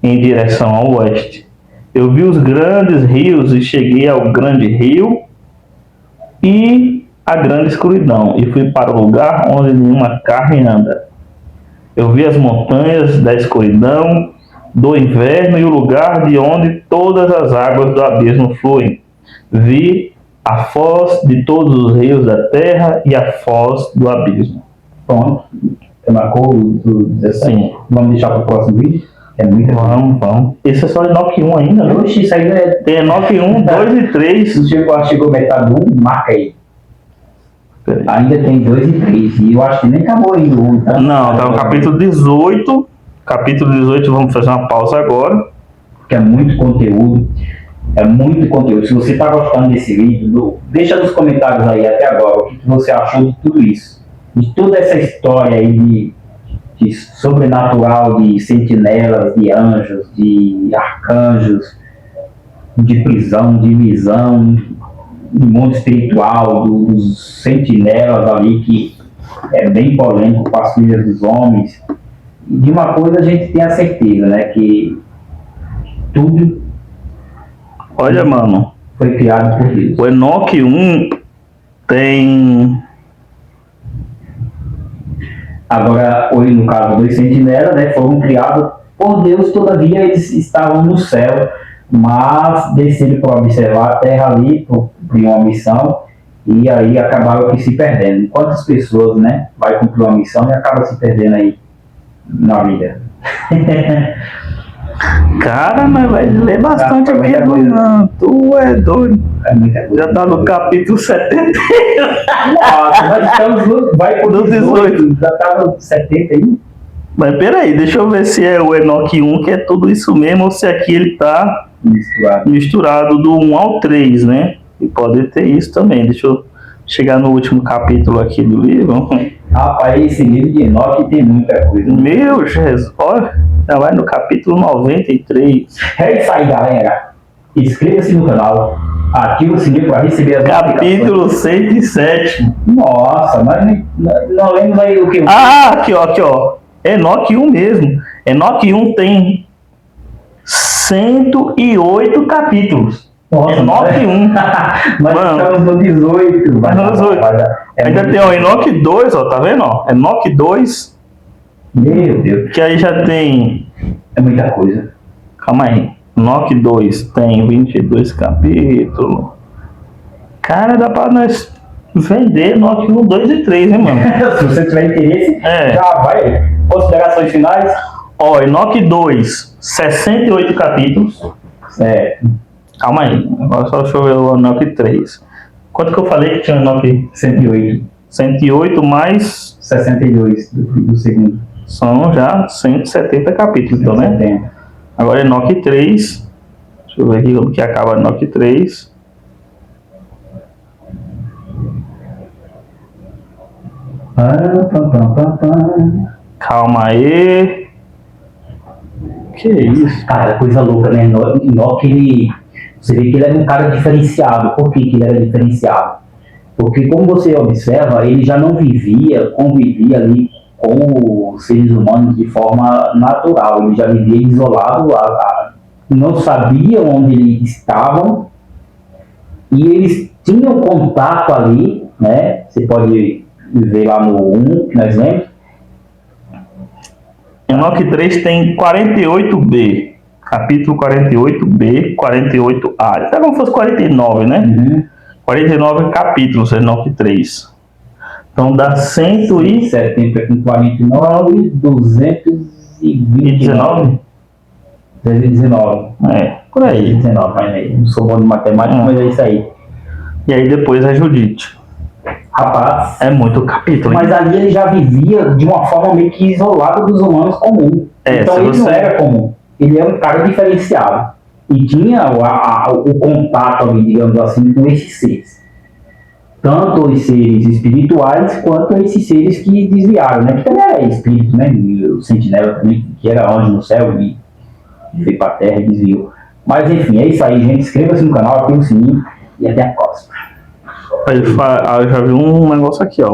[SPEAKER 2] em direção ao oeste. Eu vi os grandes rios e cheguei ao grande rio e a grande escuridão, e fui para o lugar onde nenhuma carne anda. Eu vi as montanhas da escuridão, do inverno, e o lugar de onde todas as águas do abismo fluem. Vi a foz de todos os rios da terra e a foz do abismo.
[SPEAKER 3] Pronto. Você marcou o 17?
[SPEAKER 2] Sim.
[SPEAKER 3] Vamos deixar para o próximo vídeo? É muito bom.
[SPEAKER 2] Vamos. Esse é só Enoque 1 ainda, né?
[SPEAKER 3] Oxi, isso aí é...
[SPEAKER 2] Tem Enoque 1, 2 e 3.
[SPEAKER 3] Se chegou metade do 1, marca aí. Ainda tem 2 e 3. E eu acho que nem acabou ainda o 1. Tá?
[SPEAKER 2] Não, tá no capítulo 18. Capítulo 18, vamos fazer uma pausa agora.
[SPEAKER 3] Que é muito conteúdo. É muito conteúdo. Se você está gostando desse vídeo, deixa nos comentários aí até agora o que você achou de tudo isso. De toda essa história aí de sobrenatural, de sentinelas, de anjos, de arcanjos, de prisão, de visão, do mundo espiritual, dos sentinelas ali, que é bem polêmico com as filhas dos homens. E de uma coisa a gente tem a certeza, né? Que tudo
[SPEAKER 2] Olha, mano,
[SPEAKER 3] foi criado por Deus.
[SPEAKER 2] o Enoque 1 tem...
[SPEAKER 3] Agora, hoje, no caso dos sentinelas, né, foram criados por Deus, todavia eles estavam no céu, mas desceram para observar a terra ali, por uma missão, e aí acabaram que se perdendo. Quantas pessoas, né, vai cumprir uma missão e acaba se perdendo aí na vida?
[SPEAKER 2] Cara, mas vai ler bastante
[SPEAKER 3] Ah,
[SPEAKER 2] aqui,
[SPEAKER 3] muita coisa.
[SPEAKER 2] mano. Tu é doido.
[SPEAKER 3] É muita coisa.
[SPEAKER 2] Já tá no capítulo 70.
[SPEAKER 3] Nossa, nós estamos vai por
[SPEAKER 2] No
[SPEAKER 3] 18, já tá no 70 aí.
[SPEAKER 2] Mas peraí, deixa eu ver se é o Enoque 1 que é tudo isso mesmo ou se aqui ele tá
[SPEAKER 3] Misturado.
[SPEAKER 2] misturado do 1 ao 3, né? E pode ter isso também. Deixa eu chegar no último capítulo aqui do livro.
[SPEAKER 3] Rapaz, esse livro de Enoque tem muita coisa.
[SPEAKER 2] Meu Jesus, olha, já vai no capítulo 93.
[SPEAKER 3] É isso aí, galera. Inscreva-se no canal. Ativa o sininho para receber as
[SPEAKER 2] Capítulo 107.
[SPEAKER 3] Nossa, mas não lembro aí o que.
[SPEAKER 2] Ah, aqui ó. Enoque 1 mesmo. Enoque 1 tem 108 capítulos.
[SPEAKER 3] Nossa,
[SPEAKER 2] Enoque 1.
[SPEAKER 3] Nós
[SPEAKER 2] Mano.
[SPEAKER 3] estamos no 18.
[SPEAKER 2] Mas no 18. Ainda tem o Enoque 2, ó, tá vendo? Ó? Enoque 2,
[SPEAKER 3] Meu Deus,
[SPEAKER 2] que aí já tem...
[SPEAKER 3] é muita coisa.
[SPEAKER 2] Calma aí. Enoque 2 tem 22 capítulos. Cara, dá pra nós vender Enoque 1, 2 e 3, hein, mano?
[SPEAKER 3] Se você tiver interesse,
[SPEAKER 2] É.
[SPEAKER 3] já vai. Considerações finais?
[SPEAKER 2] Ó, Enoque 2, 68 capítulos.
[SPEAKER 3] Certo.
[SPEAKER 2] Calma aí. Agora só deixa eu ver o Enoque 3. Quanto que eu falei que tinha o Enoque?
[SPEAKER 3] 108.
[SPEAKER 2] 108 mais...
[SPEAKER 3] 62 do segundo.
[SPEAKER 2] São já 170 capítulos, então, né?
[SPEAKER 3] 170.
[SPEAKER 2] Agora Enoque 3. Deixa eu ver aqui como que acaba Enoque 3. Calma aí. Que isso?
[SPEAKER 3] Cara, coisa louca, né? Enoque, ele... Você vê que ele era um cara diferenciado. Por que ele era diferenciado? Porque, como você observa, ele já não convivia ali com os seres humanos de forma natural. Ele já vivia isolado, não sabia onde eles estavam, e eles tinham contato ali, né? Você pode ver lá no 1, que nós lemos.
[SPEAKER 2] Enoque 3 tem 48b. Capítulo 48b, 48a. Até como fosse 49, né?
[SPEAKER 3] Uhum.
[SPEAKER 2] 49 capítulos, Enoque 3. Então dá
[SPEAKER 3] 170 com 49, 229. 219.
[SPEAKER 2] É, por aí.
[SPEAKER 3] 219, mas aí, não sou bom de matemática, mas é isso aí.
[SPEAKER 2] E aí depois é Judite.
[SPEAKER 3] Rapaz,
[SPEAKER 2] É muito capítulo, hein?
[SPEAKER 3] mas ali ele já vivia de uma forma meio que isolada dos humanos comuns.
[SPEAKER 2] É,
[SPEAKER 3] então
[SPEAKER 2] se
[SPEAKER 3] ele não
[SPEAKER 2] você-
[SPEAKER 3] era comum. Ele era um cara diferenciado. E tinha o contato ali, digamos assim, com esses seres. Tanto os seres espirituais, quanto esses seres que desviaram, né? Que também era espírito, né? E o sentinela também, que era anjo no céu e veio para a terra e desviou. Mas enfim, é isso aí, gente. Inscreva-se no canal, ative o sininho e até a próxima.
[SPEAKER 2] Eu já vi um negócio aqui, ó.